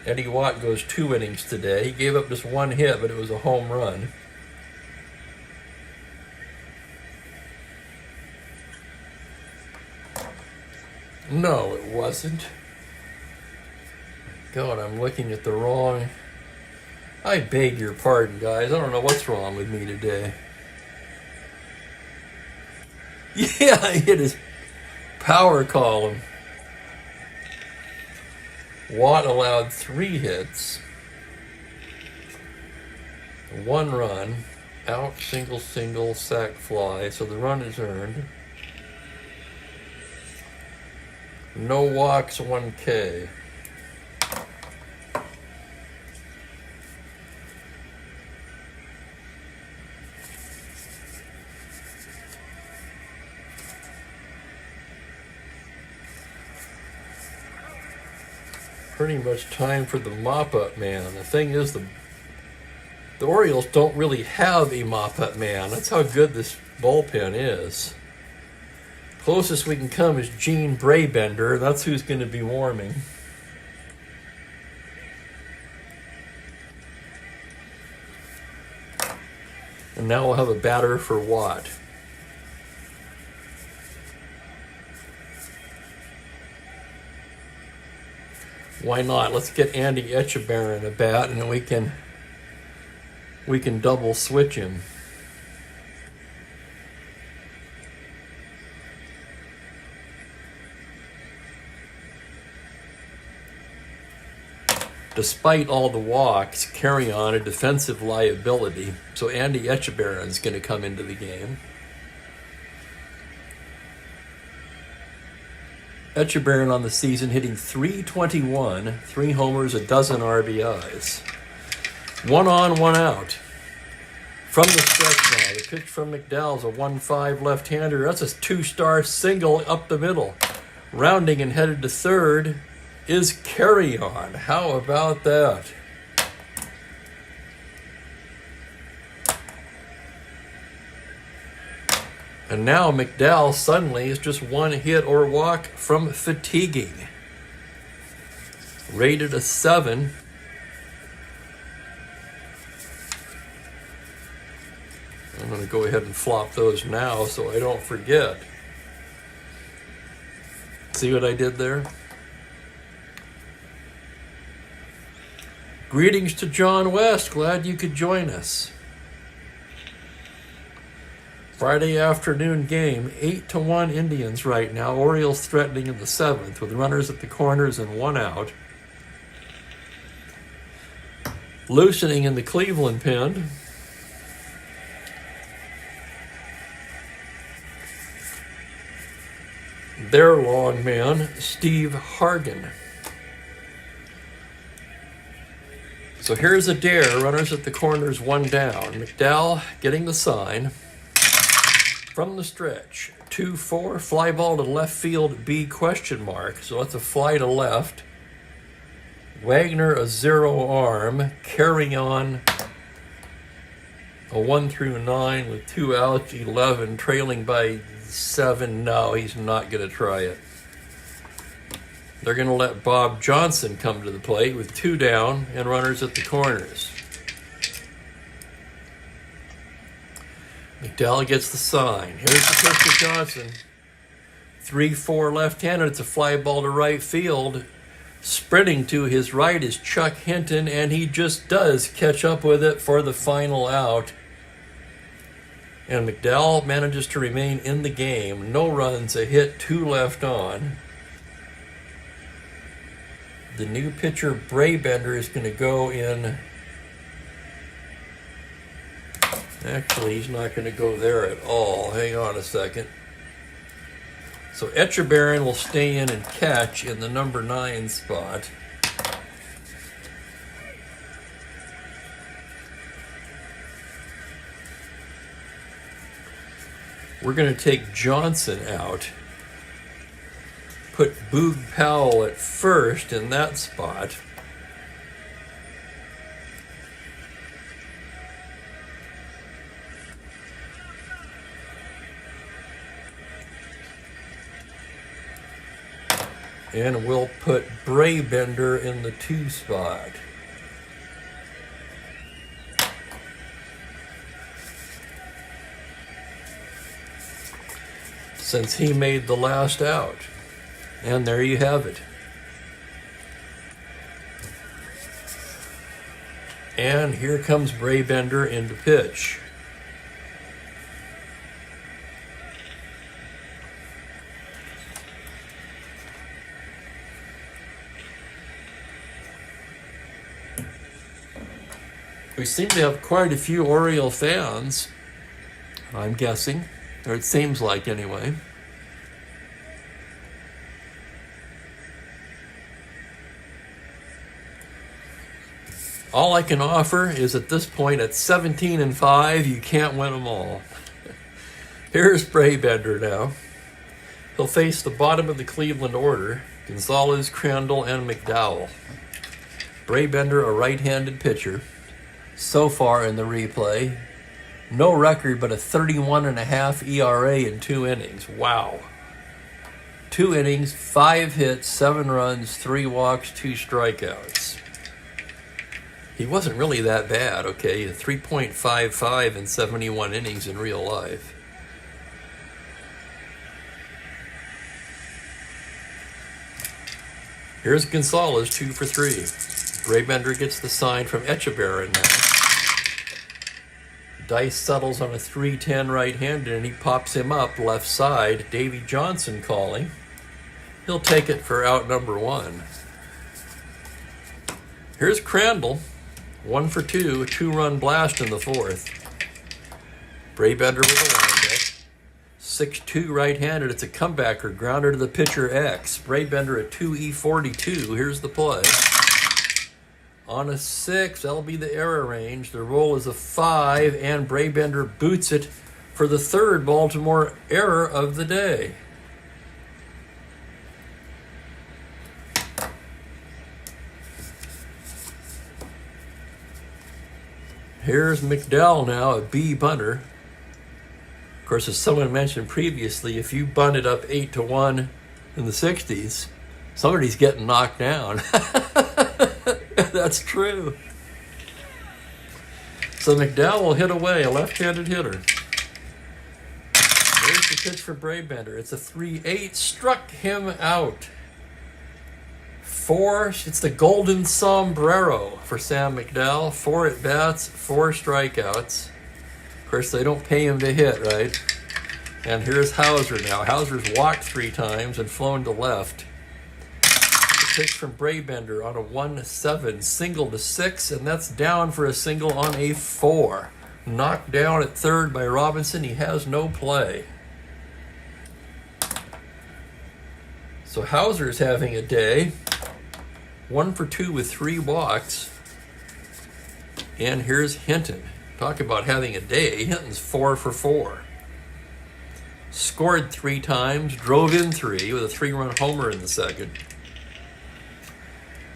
Eddie Watt goes 2 innings today. He gave up just 1 hit, but it was a home run. No, it wasn't. God, I'm looking at the wrong... I beg your pardon, guys. I don't know what's wrong with me today. Yeah, I hit his power column. Watt allowed 3 hits. 1 run. Out, single, sac fly. So the run is earned. No walks, 1 K. Pretty much time for the mop-up man. The thing is, the Orioles don't really have a mop-up man. That's how good this bullpen is. Closest we can come is Gene Braybender. That's who's going to be warming. And now we'll have a batter for Watt. Why not? Let's get Andy Etchebarren a bat, and then we can double switch him. Despite all the walks, Carry On a defensive liability, so Andy Etchebarren's going to come into the game. Etchebarren on the season hitting .321, 3 homers, a dozen RBIs. 1 on, 1 out. From the stretch now, the pitch from McDowell's a 1-5 left-hander. That's a 2-star single up the middle. Rounding and headed to third is Carry On. How about that? And now McDowell suddenly is just 1 hit or walk from fatiguing. Rated a 7. I'm going to go ahead and flop those now so I don't forget. See what I did there? Greetings to John West. Glad you could join us. Friday afternoon game, 8-1 Indians right now. Orioles threatening in the 7th with runners at the corners and 1 out. Loosening in the Cleveland pen. Their long man, Steve Hargan. So here's a dare, runners at the corners, one down. McDowell getting the sign from the stretch. 2-4, fly ball to left field, B question mark. So that's a fly to left. Wagner a 0 arm, carrying on a 1 through 9 with 2 outs, 11, trailing by 7. No, he's not going to try it. They're going to let Bob Johnson come to the plate with 2 down and runners at the corners. McDowell gets the sign. Here's the pitch to Johnson. 3-4 left-handed. It's a fly ball to right field. Sprinting to his right is Chuck Hinton, and he just does catch up with it for the final out. And McDowell manages to remain in the game. No runs, a hit, 2 left on. The new pitcher, Braybender, is going to go in. Actually, he's not going to go there at all. Hang on a second. So Etchebarren will stay in and catch in the number 9 spot. We're going to take Johnson out. Put Boog Powell at first in that spot. And we'll put Braybender in the 2 spot. Since he made the last out. And there you have it. And here comes Braybender into pitch. We seem to have quite a few Oriole fans, I'm guessing, or it seems like anyway. All I can offer is at this point, at 17-5, you can't win them all. Here's Braybender now. He'll face the bottom of the Cleveland order, Gonzalez, Crandall, and McDowell. Braybender, a right-handed pitcher. So far in the replay, no record but a 31.5 ERA in 2 innings. Wow. 2 innings, 5 hits, 7 runs, 3 walks, 2 strikeouts. He wasn't really that bad, okay? A 3.55 in 71 innings in real life. Here's Gonzalez, 2 for 3. Braybender gets the sign from Etchebarren now. Dice settles on a 3-10 right-handed, and he pops him up left side. Davy Johnson calling. He'll take it for out number 1. Here's Crandall, 1 for 2, a 2-run blast in the 4th. Braybender with a windup. 6-2 right-handed. It's a comebacker, grounder to the pitcher X. Braybender at 2E42. Here's the play. On a 6, that'll be the error range. The roll is a 5, and Braybender boots it for the 3rd Baltimore error of the day. Here's McDowell now, a B bunter. Of course, as someone mentioned previously, if you bunted up 8-1 in the 60s, somebody's getting knocked down. That's true. So McDowell will hit away, a left-handed hitter. There's the pitch for Braybender. It's a 3-8, struck him out. 4, it's the golden sombrero for Sam McDowell. 4 at-bats, 4 strikeouts. Of course, they don't pay him to hit, right? And here's Hauser now. Hauser's walked 3 times and flown to left. Pitch from Braybender on a 1-7, single to 6, and that's down for a single on a 4. Knocked down at 3rd by Robinson. He has no play. So Hauser's having a day. 1 for 2 with 3 walks. And here's Hinton. Talk about having a day. Hinton's 4 for 4. Scored 3 times, drove in 3 with a 3-run homer in the second.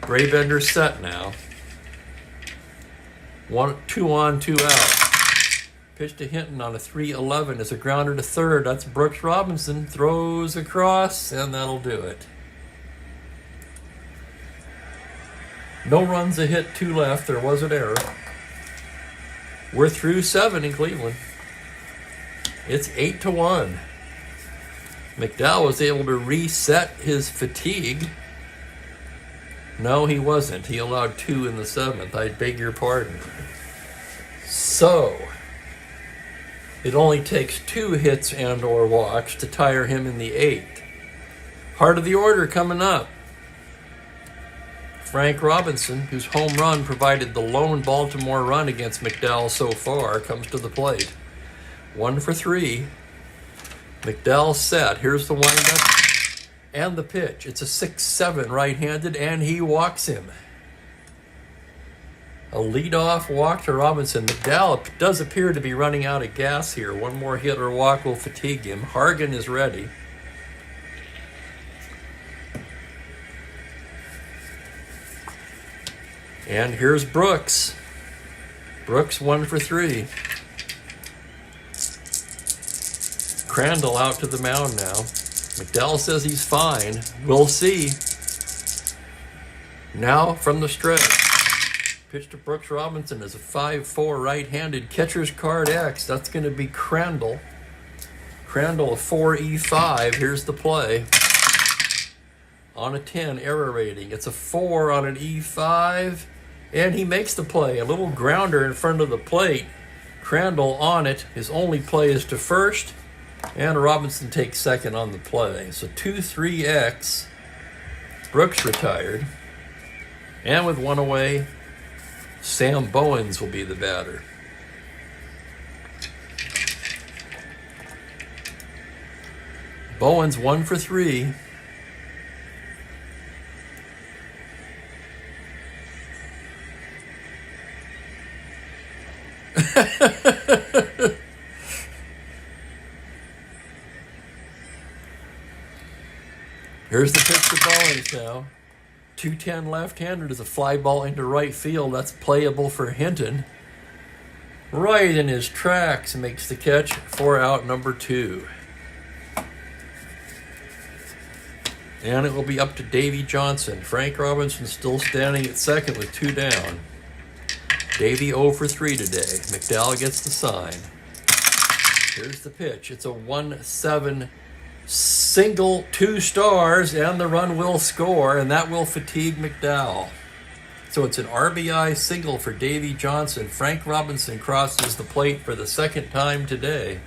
Brabender set now. 2 on, 2 out. Pitch to Hinton on a 3-11 is a grounder to third. That's Brooks Robinson. Throws across, and that'll do it. No runs, a hit, 2 left. There was an error. We're through 7 in Cleveland. It's 8-1. McDowell was able to reset his fatigue. No, he wasn't. He allowed 2 in the 7th. I beg your pardon. So, it only takes 2 hits and or walks to tire him in the 8th. Heart of the order coming up. Frank Robinson, whose home run provided the lone Baltimore run against McDowell so far, comes to the plate. 1 for 3. McDowell set. Here's the windup and the pitch. It's a 6-7 right-handed, and he walks him. A leadoff walk to Robinson. McDowell does appear to be running out of gas here. 1 more hit or walk will fatigue him. Hargan is ready. And here's Brooks. Brooks 1 for 3. Crandall out to the mound now. McDowell says he's fine. We'll see. Now from the stretch. Pitch to Brooks Robinson is a 5-4 right-handed. Catcher's card X. That's going to be Crandall. Crandall a 4E5. Here's the play. On a 10 error rating. It's a 4 on an E5. And he makes the play. A little grounder in front of the plate. Crandall on it. His only play is to first. And Robinson takes second on the play. So 2-3X. Brooks retired. And with 1 away, Sam Bowens will be the batter. Bowens 1 for 3. Here's the pitch to Bowens now. 2-10 left-handed is a fly ball into right field. That's playable for Hinton. Right in his tracks, makes the catch for out number 2. And it will be up to Davy Johnson. Frank Robinson still standing at second with 2 down. Davy 0 for 3 today. McDowell gets the sign. Here's the pitch. It's a 1-7 single, 2 stars, and the run will score, and that will fatigue McDowell. So it's an RBI single for Davy Johnson. Frank Robinson crosses the plate for the 2nd time today.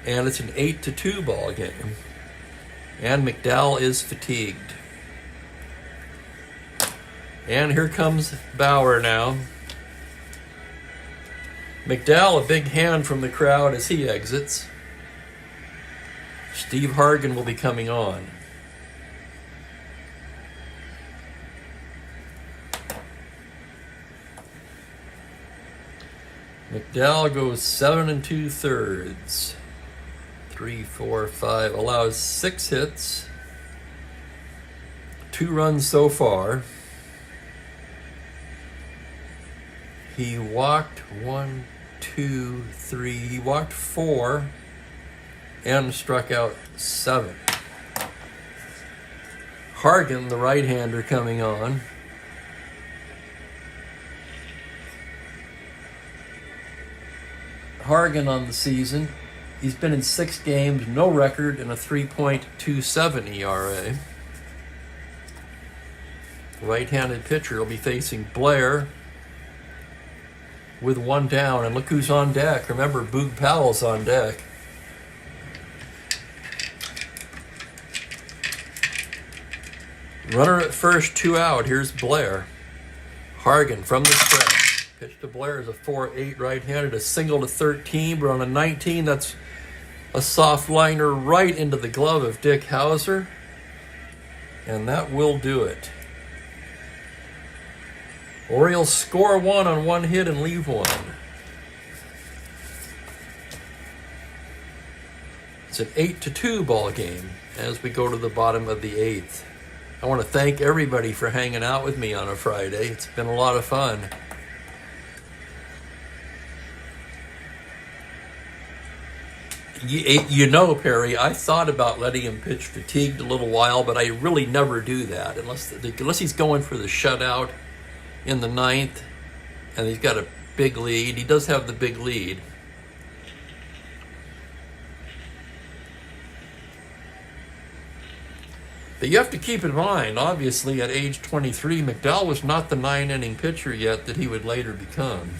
And it's an 8-2 ball game. And McDowell is fatigued. And here comes Bauer now. McDowell, a big hand from the crowd as he exits. Steve Hargan will be coming on. McDowell goes 7 2/3. 3, 4, 5. Allows 6 hits. 2 runs so far. He walked 1, 2, 3. He walked 4 and struck out 7. Hargan, the right-hander, coming on. Hargan on the season. He's been in 6 games, no record, and a 3.27 ERA. Right-handed pitcher will be facing Blair with 1 down. And look who's on deck. Remember, Boog Powell's on deck. Runner at first, 2 out. Here's Blair. Hargan from the stretch. Pitch to Blair is a 4-8 right-handed, a single to 13. But on a 19, that's a soft liner right into the glove of Dick Hauser. And that will do it. Orioles score 1 on 1 hit and leave 1. It's an 8-2 ball game as we go to the bottom of the 8th. I want to thank everybody for hanging out with me on a Friday. It's been a lot of fun. You know, Perry, I thought about letting him pitch fatigued a little while, but I really never do that unless he's going for the shutout in the 9th and he's got a big lead. He does have the big lead. But you have to keep in mind, obviously, at age 23, McDowell was not the 9-inning pitcher yet that he would later become.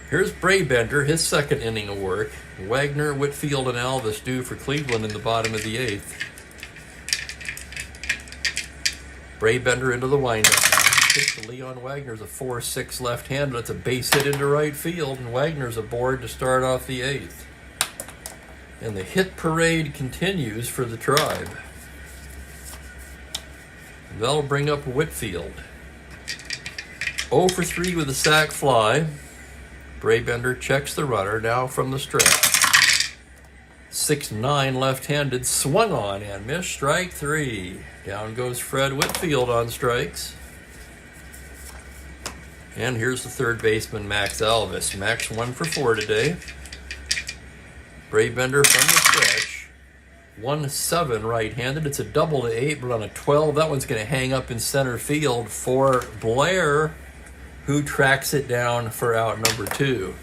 Here's Brabender, his 2nd inning of work. Wagner, Whitfield, and Alvis due for Cleveland in the bottom of the 8th. Brabender into the windup now. Pitch to Leon Wagner's a 4-6 left-hander. That's a base hit into right field, and Wagner's aboard to start off the 8th. And the hit parade continues for the Tribe. They'll bring up Whitfield. 0 for 3 with a sac fly. Brabender checks the runner now from the stretch. 6-9 left-handed, swung on and missed, strike 3. Down goes Fred Whitfield on strikes. And here's the third baseman, Max Alvis. Max 1 for 4 today. Brabender from the stretch. 1-7 right-handed. It's a double to 8, but on a 12, that one's going to hang up in center field for Blair, who tracks it down for out number 2.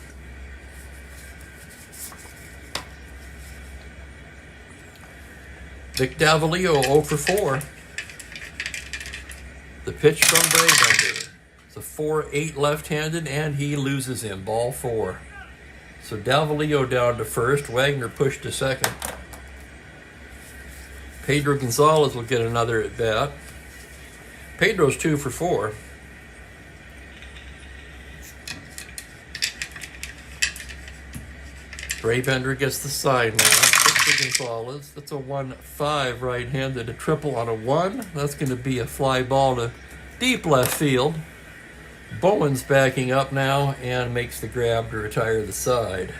Vic Davalillo 0 for 4. The pitch from Brabender. It's a 4-8 left-handed, and he loses him. Ball 4. So Davalillo down to first. Wagner pushed to second. Pedro Gonzalez will get another at bat. Pedro's 2 for 4. Brabender gets the side now. Pitch to Gonzalez. That's a 1-5 right-handed. A triple on a 1. That's going to be a fly ball to deep left field. Bowen's backing up now and makes the grab to retire the side.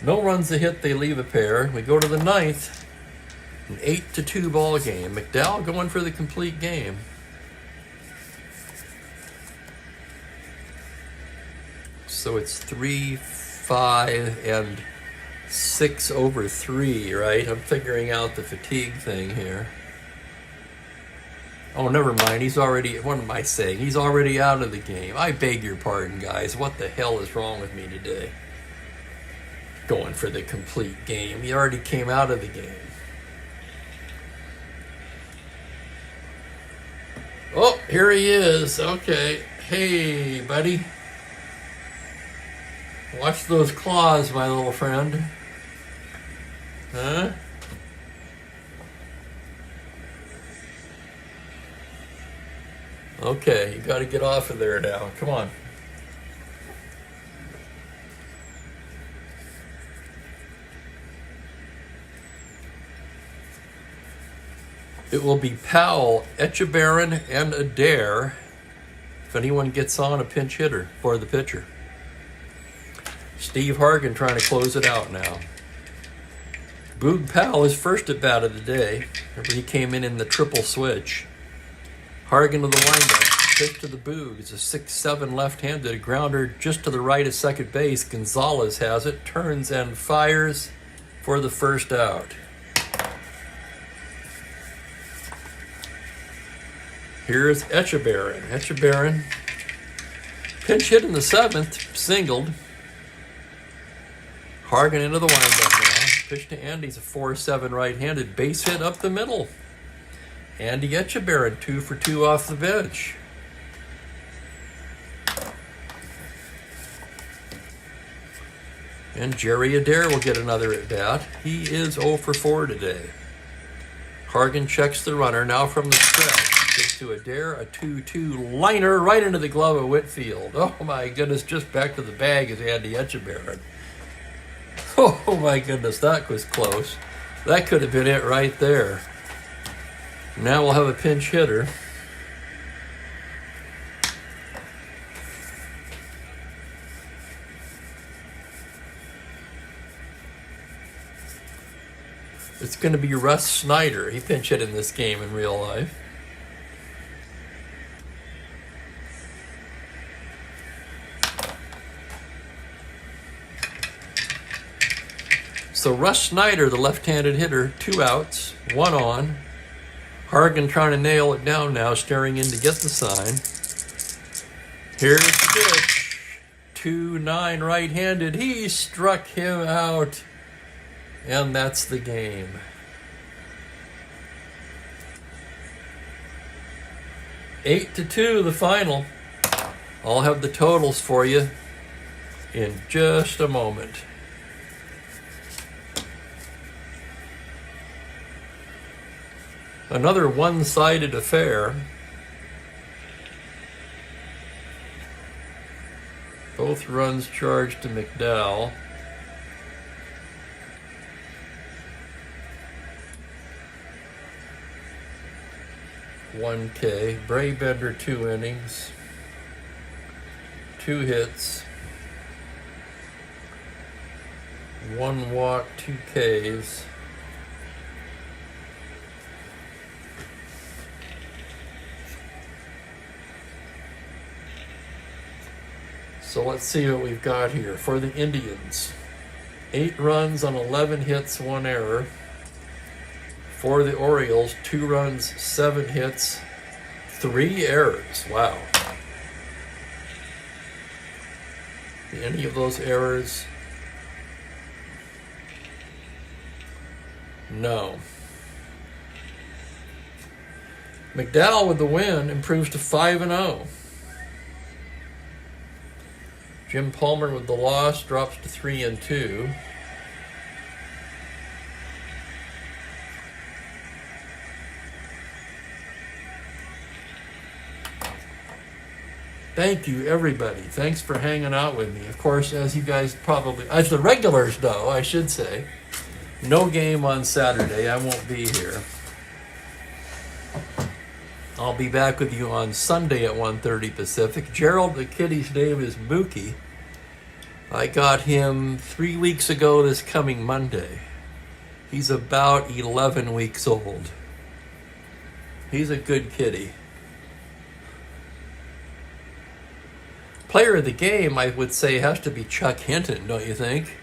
No runs a hit, they leave a pair. We go to the 9th. An 8-2 ball game. McDowell going for the complete game. So it's 3, 5, and 6 over 3, right? I'm figuring out the fatigue thing here. Oh, never mind. He's already, what am I saying? He's already out of the game. I beg your pardon, guys. What the hell is wrong with me today? Going for the complete game. He already came out of the game. Oh, here he is. Okay. Hey, buddy. Watch those claws, my little friend. Huh? Okay, you got to get off of there now. Come on. It will be Powell, Echebarren, and Adair if anyone gets on a pinch hitter for the pitcher. Steve Hargan trying to close it out now. Boog Powell, his first at bat of the day. Remember, he came in the triple switch. Hargan to the windup. Pitch to the Boog. It's a 6-7 left-handed. A grounder just to the right of second base. Gonzalez has it. Turns and fires for the first out. Here's Echebarren. Echebarren pinch hit in the 7th. Singled. Hargan into the windup now. Pitch to Andy. He's a 4-7 right-handed. Base hit up the middle. Andy Echebarren, 2 for 2 off the bench. And Jerry Adair will get another at bat. He is 0 for 4 today. Hargan checks the runner now from the stretch. Gets to Adair, a 2-2 liner right into the glove of Whitfield. Oh my goodness, just back to the bag is Andy Echebarren. Oh my goodness, that was close. That could have been it right there. Now we'll have a pinch hitter. It's going to be Russ Snyder. He pinch hit in this game in real life. So Russ Snyder, the left-handed hitter, 2 outs, 1 on. Hargan trying to nail it down now, staring in to get the sign. Here's the pitch. 2-9 right-handed. He struck him out. And that's the game. Eight to 2, the final. I'll have the totals for you in just a moment. Another one-sided affair. Both runs charged to McDowell. $1K. Braybender 2 innings. 2 hits. 1 walk, 2 Ks. So let's see what we've got here. For the Indians, 8 runs on 11 hits, 1 error. For the Orioles, 2 runs, 7 hits, 3 errors. Wow. Any of those errors? No. McDowell with the win improves to 5-0. Jim Palmer with the loss drops to 3-2. Thank you, everybody. Thanks for hanging out with me. Of course, as you guys probably, as the regulars know, I should say, no game on Saturday. I won't be here. I'll be back with you on Sunday at 1:30 Pacific. Gerald, the kitty's name is Mookie. I got him 3 weeks ago this coming Monday. He's about 11 weeks old. He's a good kitty. Player of the game, I would say, has to be Chuck Hinton, don't you think?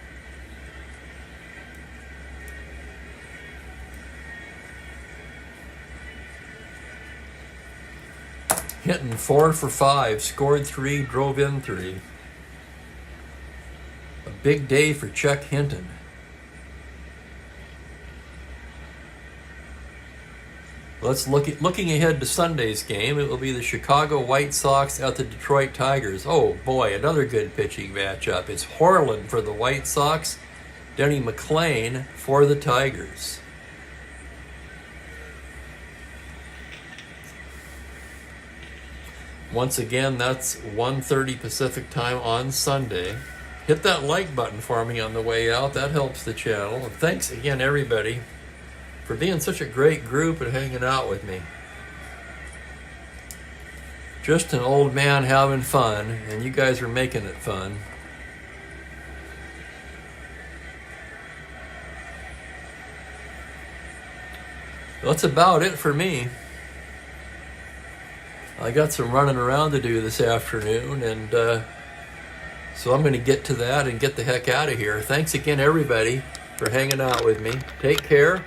Hinton 4 for 5, scored 3, drove in 3. A big day for Chuck Hinton. Looking ahead to Sunday's game. It will be the Chicago White Sox at the Detroit Tigers. Oh boy, another good pitching matchup. It's Horland for the White Sox, Denny McLain for the Tigers. Once again, that's 1:30 Pacific time on Sunday. Hit that like button for me on the way out. That helps the channel. And thanks again, everybody, for being such a great group and hanging out with me. Just an old man having fun, and you guys are making it fun. That's about it for me. I got some running around to do this afternoon, and so I'm going to get to that and get the heck out of here. Thanks again, everybody, for hanging out with me. Take care.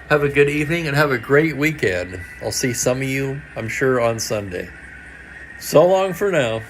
Have a good evening and have a great weekend. I'll see some of you, I'm sure, on Sunday. So long for now.